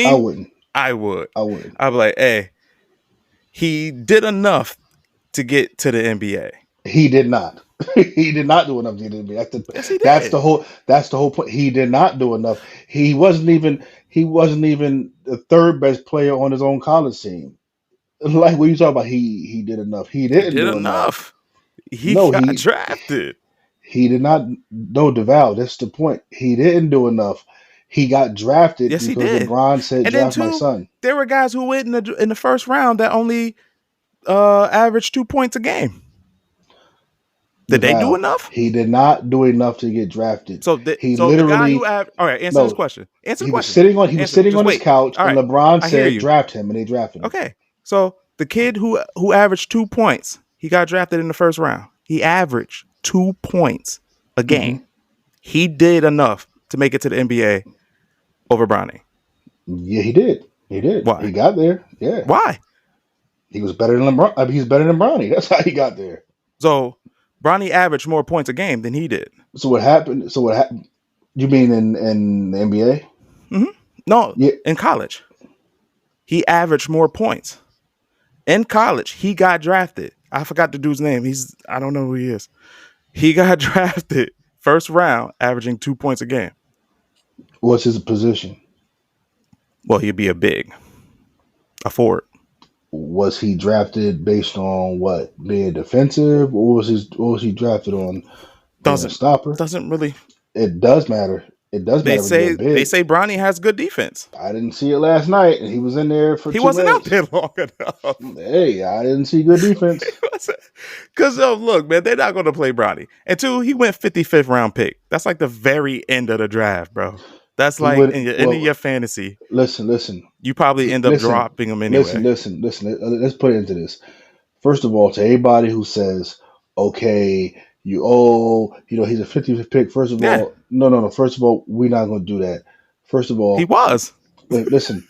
I Me, wouldn't. I would. I wouldn't. I'd be like, hey, he did enough to get to the NBA. He did not. He did not do enough to get in the NBA. Yes, he That's did. the whole. That's the whole point. He did not do enough. He wasn't even. He wasn't even the third best player on his own college team. Like what you talking about? He did enough. He He didn't did do enough. enough. He No, got drafted. he did not. No, DeVal. That's the point. He didn't do enough. He got drafted Yes, he because did. LeBron said, And then "Draft my two, son." there were guys who went in the first round that only averaged 2 points a game. Did they do DeVal. enough? He did not do enough to get drafted. He So the guy who literally all right, answer this no. question. Answer the He was question. sitting on. He was Answer. sitting Just on his wait. couch, All and right, LeBron I hear said, you. "Draft him," and they drafted him. Okay, so the kid who averaged 2 points, he got drafted in the first round. He averaged 2 points a game. Hmm. He did enough to make it to the NBA over Bronny. Yeah, he did. He did. Why? He got there. Yeah, Why? he was better than LeBron. I mean, he's better than Bronny. That's how he got there. So Bronny averaged more points a game than he did. So what happened? So what happened? You mean in the NBA? Hmm. No, Yeah. in college, he averaged more points. In college, he got drafted. I forgot the dude's name. I don't know who he is. He got drafted first round, averaging 2 points a game. What's his position? Well, he'd be a big, a forward. Was he drafted based on what being defensive? Or was his? What was he drafted on? Being a Doesn't stopper? doesn't really. It does matter. It does They matter when you're say they big. say Bronny has good defense. I didn't see it last night, and he was in there for He two wasn't out minutes. there long enough. Hey, I didn't see good defense. Because look, man, they're not going to play Bronny. And two, he went 55th round pick. That's like the very end of the draft, bro. That's He like would. in end of Well, your fantasy. listen. You probably end up Listen, dropping him anyway. listen. Let's put it into this. First of all, to anybody who says, okay, he's a 50th pick. First of Yeah, all, no. First of all, we're not going to do that. First of he all, was. listen.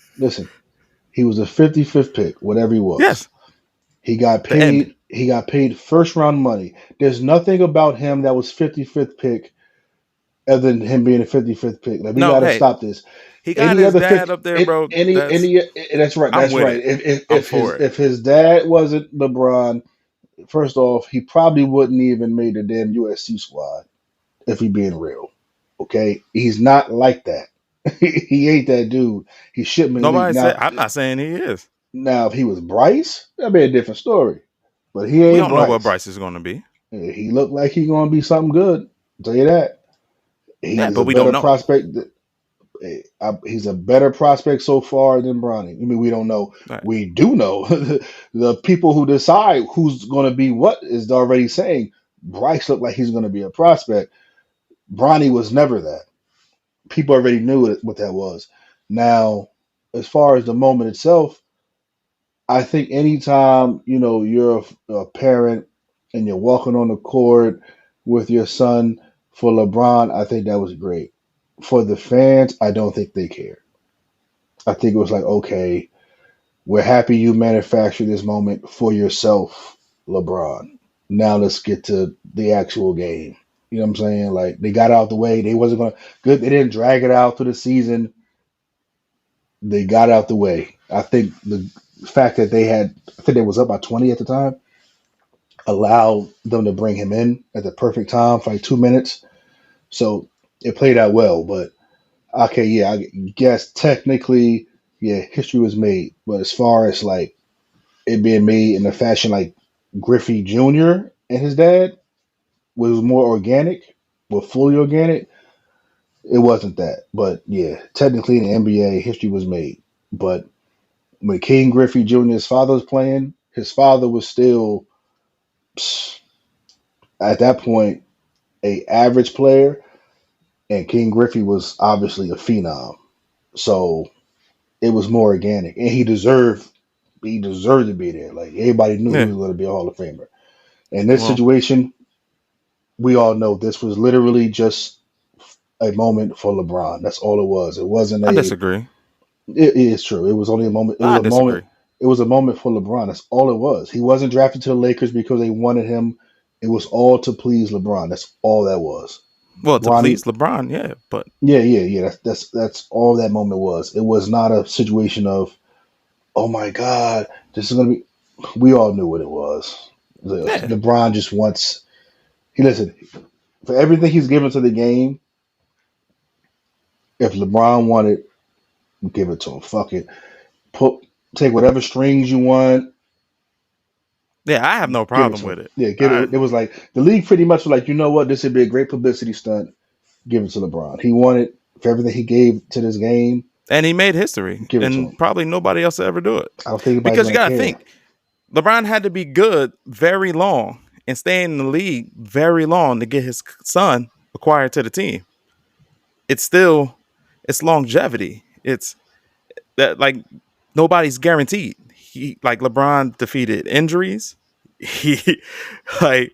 He was a 55th pick, whatever he was. Yes, He got the end. paid. He got paid first round money. There's nothing about him that was 55th pick other than him being a 55th pick. Like we No, got to hey, stop this. he got Any his other dad 50, up there, bro. That's that's right. I'm That's with right. it. I'm for it. If his dad wasn't LeBron, first off, he probably wouldn't even made the damn USC squad. If he being real, okay, he's not like that. He ain't that dude. He shouldn't be in the league Nobody said. now. I'm not saying he is. Now, if he was Bryce, that'd be a different story. But he We ain't don't know what Bryce. Bryce is going to be. He looked like he gonna be something good. I'll tell you that. Yeah, He's but a we don't better know. prospect. He's a better prospect so far than Bronny. I mean, we don't know. Right. We do know. The people who decide who's going to be what is already saying Bryce looked like he's going to be a prospect. Bronny was never that. People already knew what that was. Now, as far as the moment itself, I think anytime you're a parent and you're walking on the court with your son for LeBron, I think that was great. For the fans, I don't think they care. I think it was like, okay, we're happy you manufactured this moment for yourself, LeBron. Now let's get to the actual game. You know what I'm saying? Like they got out the way. They wasn't gonna good. They didn't drag it out through the season. They got out the way. I think the fact that I think they was up by 20 at the time, allowed them to bring him in at the perfect time for like 2 minutes. So it played out well. But okay, yeah, I guess technically, yeah, history was made. But as far as like it being made in a fashion like Griffey Jr. and his dad was more organic, was fully organic, it wasn't that. But yeah, technically in the NBA, history was made. But when King Griffey Jr.'s father was playing, his father was still at that point a average player, and King Griffey was obviously a phenom. So it was more organic, and he deserved to be there. Like everybody knew he Yeah. was going to be a Hall of Famer. In this Well, situation, we all know this was literally just a moment for LeBron. That's all it was. It wasn't I a. disagree. It is true. It was only a moment. It was I a moment. disagree. It was a moment for LeBron. That's all it was. He wasn't drafted to the Lakers because they wanted him. It was all to please LeBron. That's all that was. Well, to Bronny, please LeBron, yeah, but yeah. That's all that moment was. It was not a situation of, oh my God, this is gonna be. We all knew what it was. yeah, LeBron just wants. He listen for everything he's given to the game. If LeBron wanted, give it to him. Fuck it. Put take whatever strings you want. yeah. I have no Give it problem to with him. it. Yeah, give I it. It was like the league pretty much was like, you know what, this would be a great publicity stunt. Give it to LeBron. He wanted for everything he gave to this game. and he made history, Give it to and him. probably nobody else will ever do it I don't think anybody's because you gonna got to care. think LeBron had to be good very long and stay in the league very long to get his son acquired to the team. It's still it's longevity. It's that like nobody's guaranteed. He like LeBron defeated injuries. He like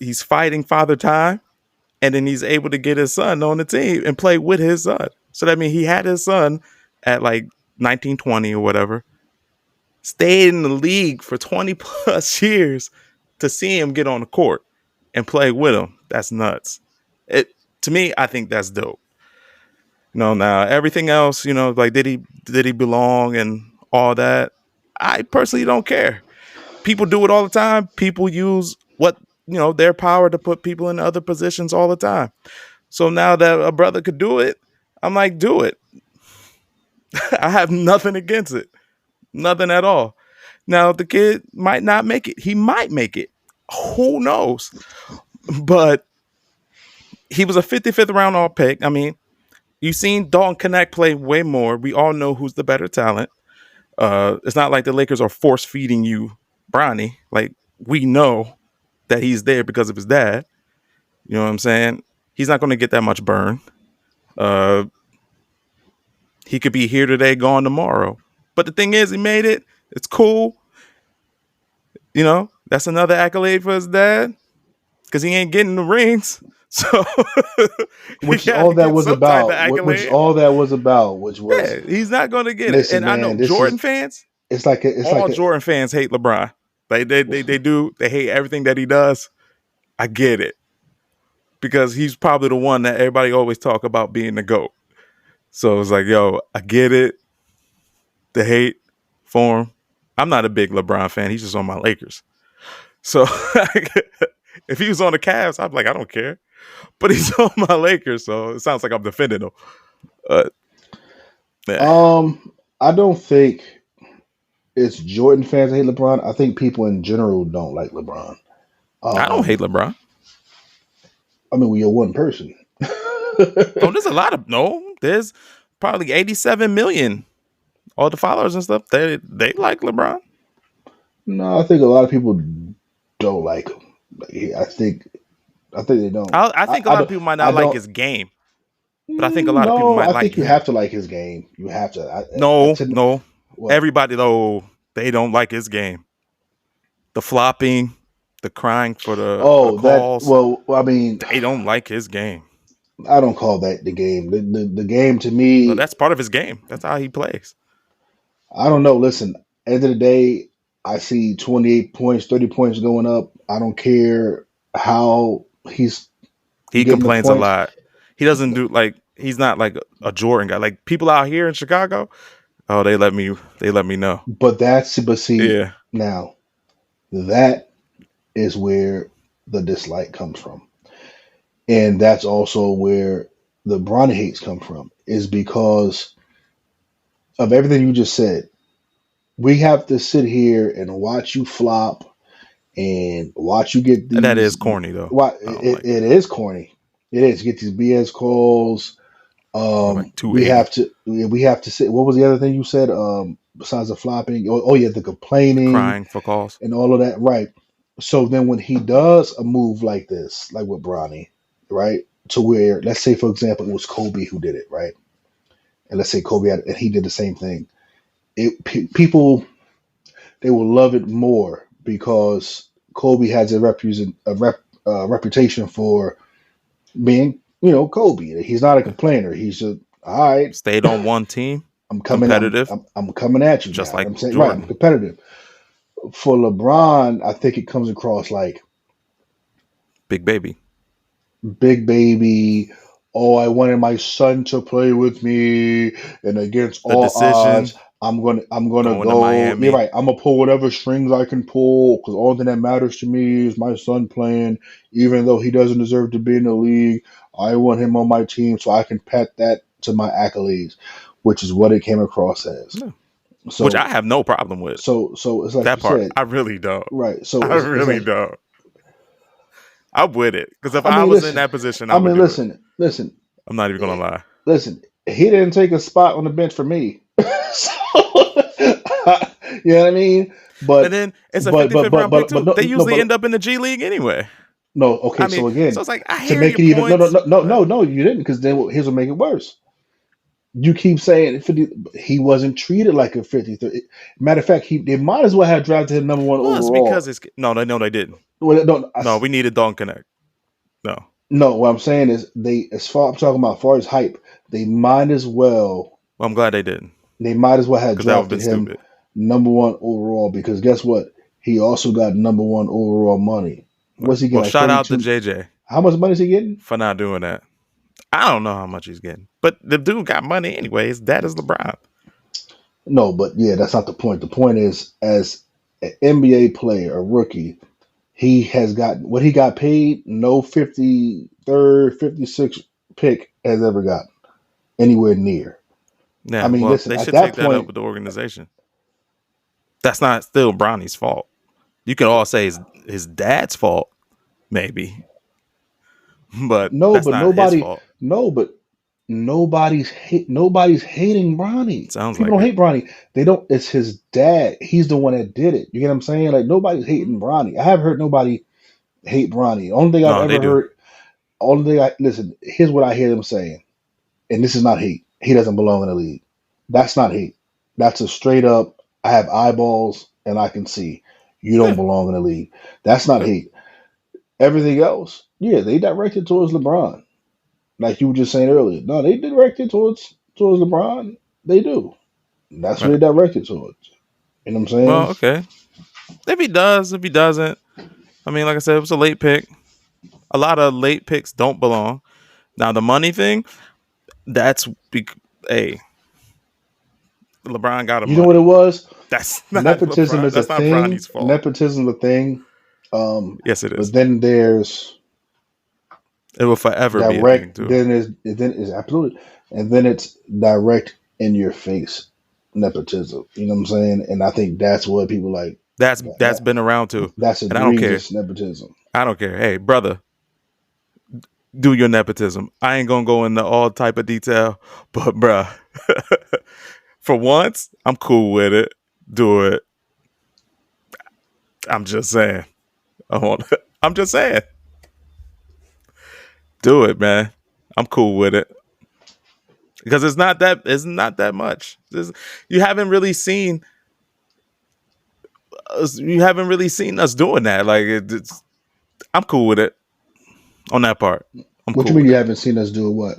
he's fighting father time, and then he's able to get his son on the team and play with his son. So that means he had his son at like 19, 20 or whatever, stayed in the league for 20 plus years to see him get on the court and play with him. That's nuts. It to me, I think that's dope. Now everything else, like did he belong and all that? I personally don't care. People do it all the time. People use their power to put people in other positions all the time. So now that a brother could do it, I'm like, do it. I have nothing against it. Nothing at all. Now the kid might not make it. He might make it. Who knows? But he was a 55th round all pick. I mean, you've seen Dalton Connect play way more. We all know who's the better talent. It's not like the Lakers are force feeding you Bronny. Like we know that he's there because of his dad. You know what I'm saying? He's not going to get that much burn. Uh, he could be here today, gone tomorrow. But the thing is, he made it. It's cool. That's another accolade for his dad. because he ain't getting the rings. So he which is got all to that get was some type of about. Which is accolade. all that was about. Which was, Yeah, he's not going to get it. listen, And I know man, this Jordan is. fans, It's like all Jordan fans hate LeBron. They do. They hate everything that he does. I get it because he's probably the one that everybody always talk about being the GOAT. So it's like, yo, I get it. The hate for him. I'm not a big LeBron fan. He's just on my Lakers. So if he was on the Cavs, I'd be like, I don't care. But he's on my Lakers, so it sounds like I'm defending him. Yeah. I don't think it's Jordan fans that hate LeBron. I think people in general don't like LeBron. I don't hate LeBron. I mean, we are one person. Oh, there's a lot of there's probably 87 million. All the followers and stuff, they like LeBron. No, I think a lot of people don't like him. I think they don't. I think a lot of people might not like his game, but I think a lot of people No, might I like think you him. have to like his game. You have to. No. What? Everybody though, they don't like his game. The flopping, the crying for the calls. Well, I mean, they don't like his game. I don't call that the game. The game to No, me, that's part of his game. That's how he plays. I don't know. Listen, end of the day, I see 28 points, 30 points going up. I don't care how He getting the complains a points. lot. He doesn't do he's not like a Jordan guy. Like people out here in Chicago, oh, they let me know. But see, Yeah. now that is where the dislike comes from. And that's also where the Bronny hates come from, is because of everything you just said. We have to sit here and watch you flop and watch you get these. And that is corny though. It is corny. It is. You get these BS calls. Like we have to sit. What was the other thing you said? Besides the flopping, yeah, the complaining, crying for calls, and all of that. Right. So then, when he does a move like this, like with Bronny, right, to where, let's say, for example, it was Kobe who did it, right, and let's say Kobe and he did the same thing. People, they will love it more because Kobe has a reputation for being, Kobe. He's not a complainer. He's just, all right. Stayed on one team. I'm coming competitive. I'm coming at you. Just now. like I'm saying, Jordan. right, I'm competitive. For LeBron, I think it comes across like big baby. Oh, I wanted my son to play with me, and against all odds, I'm gonna go to Miami. You're right. I'm gonna pull whatever strings I can pull because all that matters to me is my son playing, even though he doesn't deserve to be in the league. I want him on my team so I can pat that to my accolades, which is what it came across as. Yeah. So, which I have no problem with. So it's like that you part. said, I really don't. Right. So I really don't. I'm with it because if I was in that position, I would. Listen. I'm not even gonna lie. Listen, he didn't take a spot on the bench for me. So, you know what I mean? But then it's a 55th round pick too. They usually end up in the G League anyway. No, okay. So again, so it's like I hear to make it even. No, you didn't, because then here's what make it worse. You keep saying 50, he wasn't treated like a 53. Matter of fact, they might as well have drafted him number one overall. Because they didn't. Well, we needed Don Connect. No, what I'm saying is I'm talking about as far as hype, they might as well. Well, I'm glad they didn't. They might as well have drafted him number one overall, because guess what? He also got number one overall money. What's he getting? Well, shout out to JJ. How much money is he getting? For not doing that. I don't know how much he's getting. But the dude got money anyways. That is LeBron. No, but yeah, that's not the point. The point is, as an NBA player, a rookie, he has got what he got paid. No 53rd, 56th pick has ever gotten anywhere near. Yeah, listen, they should take that up with the organization. That's not still Bronny's fault. You can all say his dad's fault, maybe. But that's not his fault. Nobody's hating Bronny. Sounds People like don't hate Bronny. They don't. It's his dad. He's the one that did it. You get what I'm saying? Like, nobody's hating Bronny. I haven't heard nobody hate Bronny. Only thing I've ever heard. Only thing listen. Here's what I hear them saying, and this is not hate. He doesn't belong in the league. That's not hate. That's a straight up. I have eyeballs and I can see. You don't belong in the league. That's not hate. Everything else, yeah, they direct it towards LeBron. Like you were just saying earlier. No, they direct it towards LeBron. They do. That's what they Right. direct it towards. You know what I'm Well, saying? okay. If he does, if he doesn't, I mean, like I said, it was a late pick. A lot of late picks don't belong. Now the money thing, that's hey, LeBron got him You know what it money. was? That's not Nepotism LeBron. is a That's not thing. Bronny's fault. Nepotism is a thing. Yes, it But is. then there's It will forever be a thing direct. too. Then is absolutely, and then it's direct in your face nepotism. You know what I'm saying? And I think that's what people like. That's been around too, That's and I don't care. egregious nepotism. I don't care. Hey, brother, do your nepotism. I ain't gonna go into all type of detail, but bruh, for once, I'm cool with it. Do it. I'm just saying. I'm just saying. Do it, man. I'm cool with it because it's not that much. You haven't really seen us doing that. Like I'm cool with it on that part. I'm What you cool mean with you it. haven't seen us do what?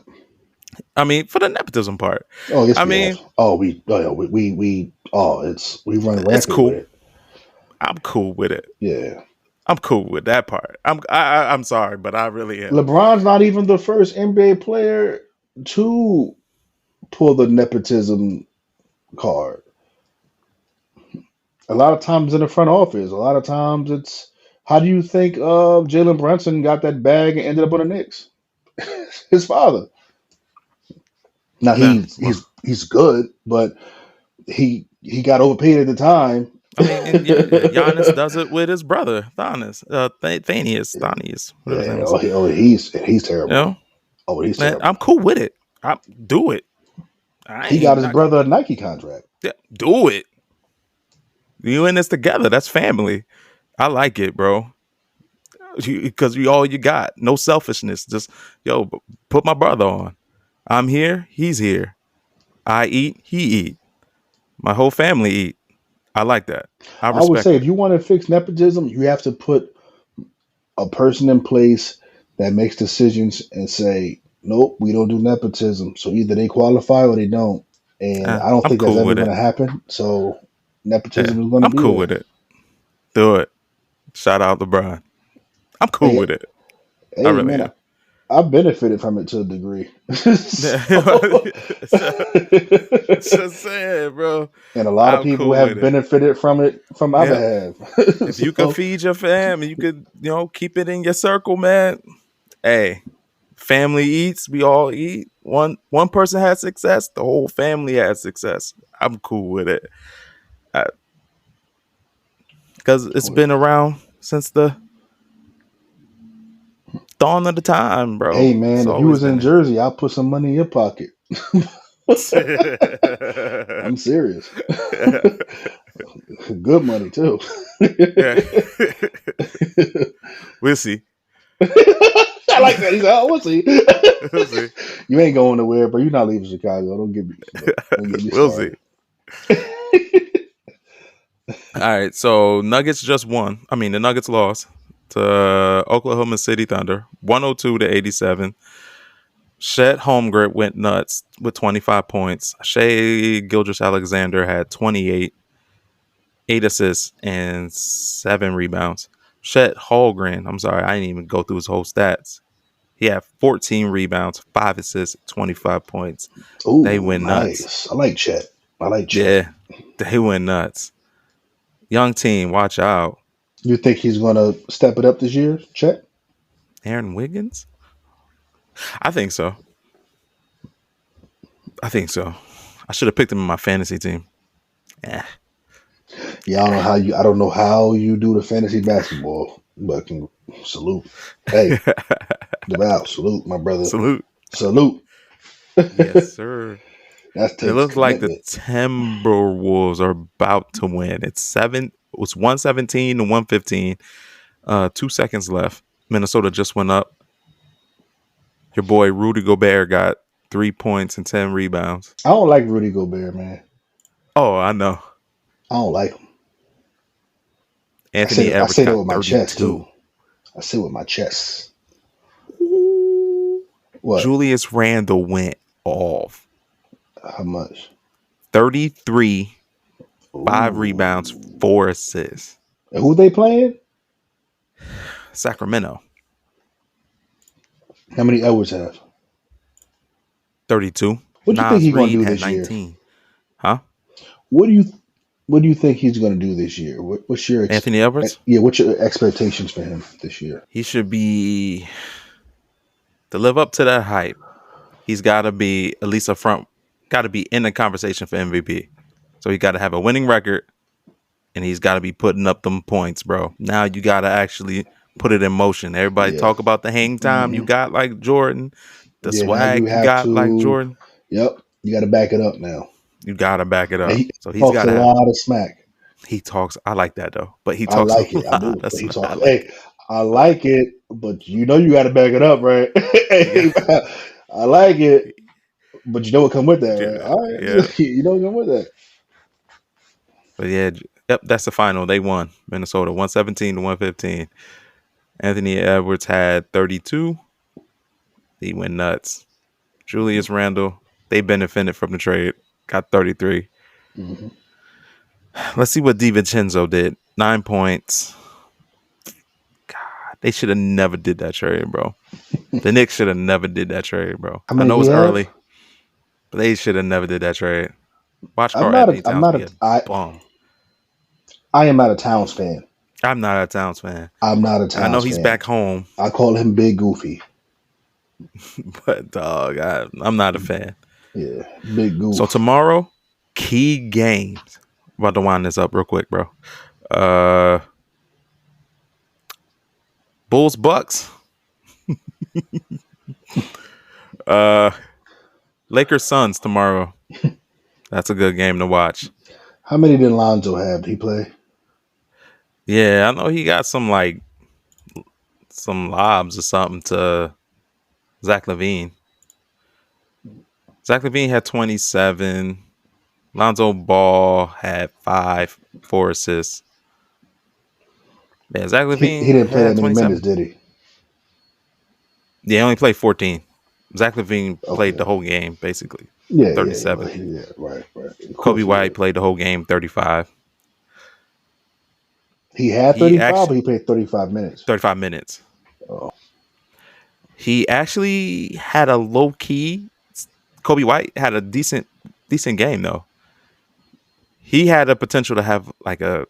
I mean, for the nepotism part. Oh yes, I we have. mean, Oh we we run it's rampant with cool. it. I'm cool with it. Yeah. I'm cool with that part. I'm sorry, but I really am. LeBron's not even the first NBA player to pull the nepotism card. A lot of times in the front office. A lot of times it's how do you think Jalen Brunson got that bag and ended up on the Knicks? His father. Now Yeah. Well, he's good, but he got overpaid at the time. I mean, and yeah, Giannis does it with his brother, Thanius, Thanius, whatever his name Yeah, is. he's You terrible. know, Oh, he's man, I'm terrible. cool with it. I do it. I He got ain't his not gonna. brother a Nike contract. Yeah, do it. You in this together. That's family. I like it, bro. Because you all you got. No selfishness. Just put my brother on. I'm here. He's here. I eat. He eat. My whole family eat. I like that. I I would respect say if it. you want to fix nepotism, you have to put a person in place that makes decisions and say, nope, we don't do nepotism. So either they qualify or they don't. And I don't I'm think that's cool ever with going it. to happen. So Yeah, nepotism is going to I'm be cool there. with it. Do it. Shout out LeBron. I'm cool Hey, with it. I hey, really man, am. I benefited from it to a degree. So, Just saying, bro. and a lot of I'm people cool with have it. benefited from it from other Yeah. half. If you could So feed your fam and you could, keep it in your circle, man. Hey, family eats, we all eat. One person has success, the whole family has success. I'm cool with it. Because it's been around since the dawn of the time, bro. hey It's man, if you always was in been Jersey, I'll put some money in your pocket. there. I'm serious. Yeah. Good money too. Yeah. We'll see. I like that. He's like, oh, we'll see. We'll see. You ain't going nowhere, bro. You're not leaving Chicago. Don't get me We'll see. started. All right. So Nuggets just won. I mean, the Nuggets lost to Oklahoma City Thunder, 102-87. Chet Holmgren went nuts with 25 points. Shea Gilgeous-Alexander had 28, 8 assists, and 7 rebounds. Chet Holmgren, I'm sorry, I didn't even go through his whole stats. He had 14 rebounds, 5 assists, 25 points. They Ooh, went nuts. nice. I like Chet. I like Chet. Yeah, they went nuts. Young team, watch out. You think he's gonna step it up this year, Chet? Aaron Wiggins? I think so. I should have picked him in my fantasy team. Yeah. Yeah, I don't know how you do the fantasy basketball, but salute. Hey, Deval, salute, my brother. Salute. Salute. Yes, sir. That It takes looks like the commitment. Timberwolves are about to win. It's 117 to 115. 2 seconds left. Minnesota just went up. Your boy Rudy Gobert got 3 points and 10 rebounds. I don't like Rudy Gobert, man. Oh, I know. I don't like him. Anthony I Edwards say that got with my chest too. 32. I sit with my chest. Ooh. What? Julius Randle went off. How much? 33, 5 Ooh. rebounds, 4 assists. And who they playing? Sacramento. How many Edwards have? 32. What do you think Nas he's going to Reed do had this year? 19. Huh? What do you think he's going to do this year? What's your Anthony Edwards? Yeah, what's your expectations for him this year? He should be, to live up to that hype, he's got to be at least got to be in the conversation for MVP. So he got to have a winning record, and he's got to be putting up them points, bro. Now you got to actually put it in motion. Everybody talk about the hang time you got like Jordan, the swag you got like Jordan. Yep, you got to back it up now. You got to back it up. So he's talks got a lot of smack. He talks. I like that though, but he I talks like a it. lot I do. of But he smack. talks. I like it, but you know you got to back it up, right? I like it, but you know what come with that, right? All right, Yeah. you know what come with that. But yeah, yep, that's the final. They won. Minnesota 117 to 115. Anthony Edwards had 32. He went nuts. Julius Randle, they benefited from the trade. Got 33. Mm-hmm. Let's see what DiVincenzo did. 9 points. God, they should have never did that trade, bro. The Knicks should have never did that trade, bro. I know it's early, but they should have never did that trade. Watch Karl Anthony Towns be a bum. I am not a Towns fan. I'm not a Towns fan. I'm not a Towns fan. I know he's back home. I call him Big Goofy. But dog, I'm not a fan. Yeah, Big Goofy. So tomorrow, key games. I'm about to wind this up real quick, bro. Bulls Bucks. Lakers Suns tomorrow. That's a good game to watch. How many did Lonzo have? Did he play? Yeah, I know he got some lobs or something to Zach LaVine. Zach LaVine had 27. Lonzo Ball had 5, 4 assists. Yeah, Zach LaVine. He didn't play that many minutes, did he? Yeah, he only played 14. Zach LaVine played the whole game, basically. Yeah, 37. Yeah, right. Kobe White played the whole game, 35. He had 35, but he played 35 minutes. 35 minutes. Oh. He actually had a low key. Kobe White had a decent game though. He had a potential to have like a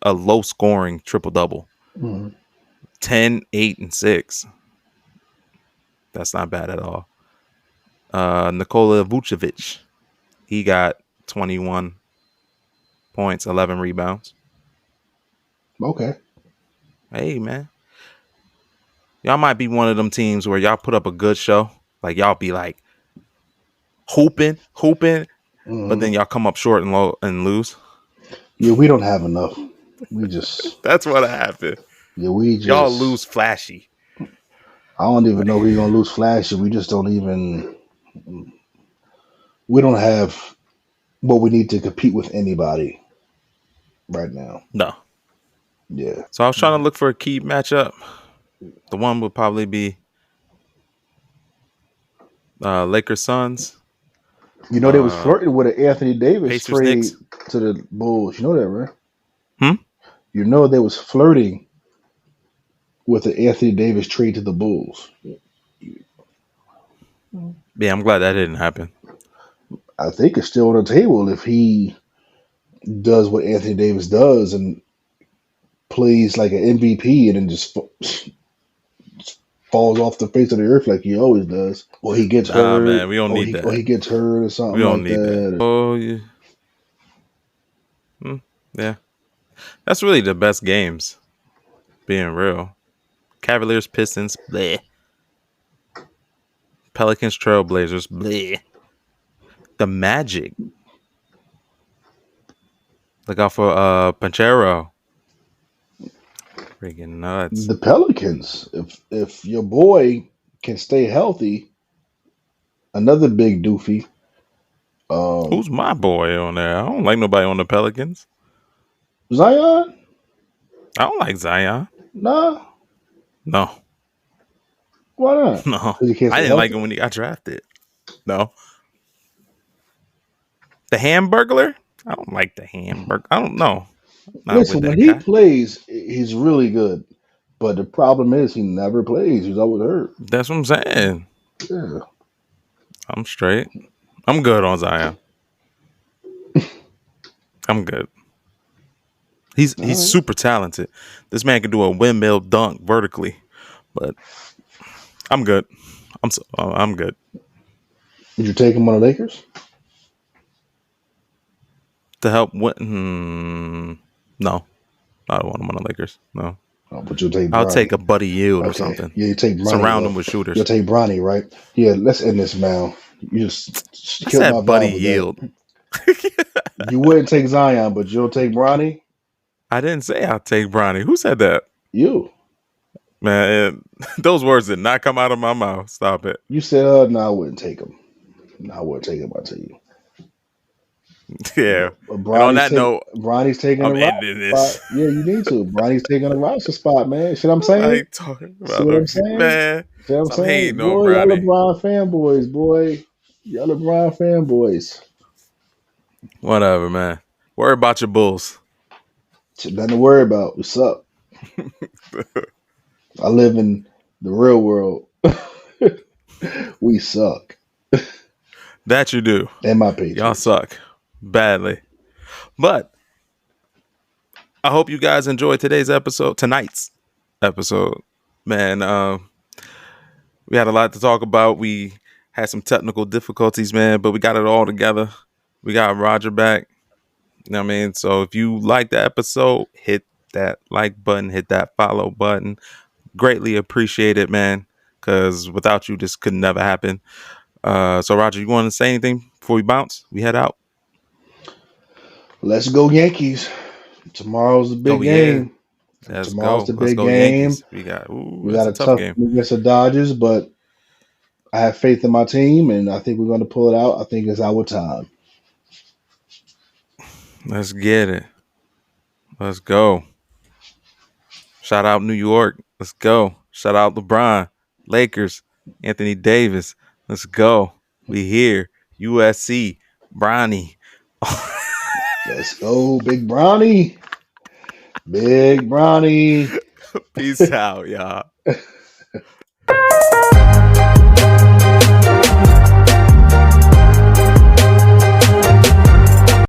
low scoring triple double. 10, 8, and 6. That's not bad at all. Nikola Vucevic, he got 21 points, 11 rebounds. Okay. Hey, man. Y'all might be one of them teams where y'all put up a good show. Like, y'all be like hooping, but then y'all come up short and lose. Yeah, we don't have enough. We just... That's what happened. Yeah, y'all lose flashy. I don't even know we're going to lose flashy. We just don't even... We don't have what we need to compete with anybody right now. No. Yeah. So I was trying to look for a key matchup. The one would probably be Lakers Suns. You know, they was flirting with an Anthony Davis Pacers, trade Knicks. to the Bulls. You know that, right? Hmm? You know they was flirting with an Anthony Davis trade to the Bulls. Yeah, I'm glad that didn't happen. I think it's still on the table if he does what Anthony Davis does and plays like an MVP and then just falls off the face of the earth like he always does. Or he gets hurt. Man, we don't need that. Or he gets hurt or something. We don't like need that. Oh, yeah. Yeah. That's really the best games, being real. Cavaliers, Pistons, bleh. Pelicans, Trailblazers, bleh. The Magic. Look out for Panchero. Freaking nuts. The Pelicans, if your boy can stay healthy, another big doofy. Who's my boy on there? I don't like nobody on the Pelicans. Zion? I don't like Zion. Nah. No, Why not? no. Because he can't I stay didn't like healthy. him when he got drafted. No. The Hamburglar? I don't like the Hamburger. I don't know. Not with Listen, when that he guy. plays, he's really good. But the problem is he never plays. He's always hurt. That's what I'm saying. Yeah. I'm straight. I'm good on Zion. I'm good. He's All right. super talented. This man can do a windmill dunk vertically, but I'm good. I'm good. Did you take him on the Lakers? To help win. No, I don't want him on the Lakers. No, Oh, but you'll take I'll take Bronny. a Buddy Yield or Okay. something. Yeah, you take Bronny Surround though. him with You'll shooters. take Bronny, right? Yeah, let's end this now. You just I killed my said Buddy vibe with that. Yield. You wouldn't take Zion, but you'll take Bronny? I didn't say I'll take Bronny. Who said that? You. Man, those words did not come out of my mouth. Stop it. You said, no, I wouldn't take him. No, I wouldn't take him, I tell you. Yeah. But And on that note, Bronny's taking a I'm roster ending spot. this. Yeah, you need to. Bronny's taking a roster spot, man. See what I'm I saying? ain't talking See about what no I'm saying? man. See what I'm Stop saying? hating on Boy, y'all Bronny. LeBron fanboys, boy. Y'all LeBron fanboys. Whatever, man. Worry about your Bulls. Nothing to worry about. What's up? I live in the real world. We suck. That you do. And my Y'all Patriots. suck badly. But I hope you guys enjoyed tonight's episode. Man, we had a lot to talk about. We had some technical difficulties, man, but we got it all together. We got Roger back. You know what I mean? So if you like the episode, hit that like button, hit that follow button. Greatly appreciate it, man, because without you, this could never happen. So, Roger, you want to say anything before we bounce? We head out? Let's go Yankees. Tomorrow's the big Oh, yeah. game. Let's Tomorrow's go. the Let's big go game. Yankees. We got that's a a tough tough game. game against the Dodgers, but I have faith in my team, and I think we're going to pull it out. I think it's our time. Let's get it. Let's go. Shout out New York. Let's go. Shout out LeBron, Lakers, Anthony Davis. Let's go. We here. USC, Bronny. Let's go, Big Bronny. Big Bronny. Peace out, y'all.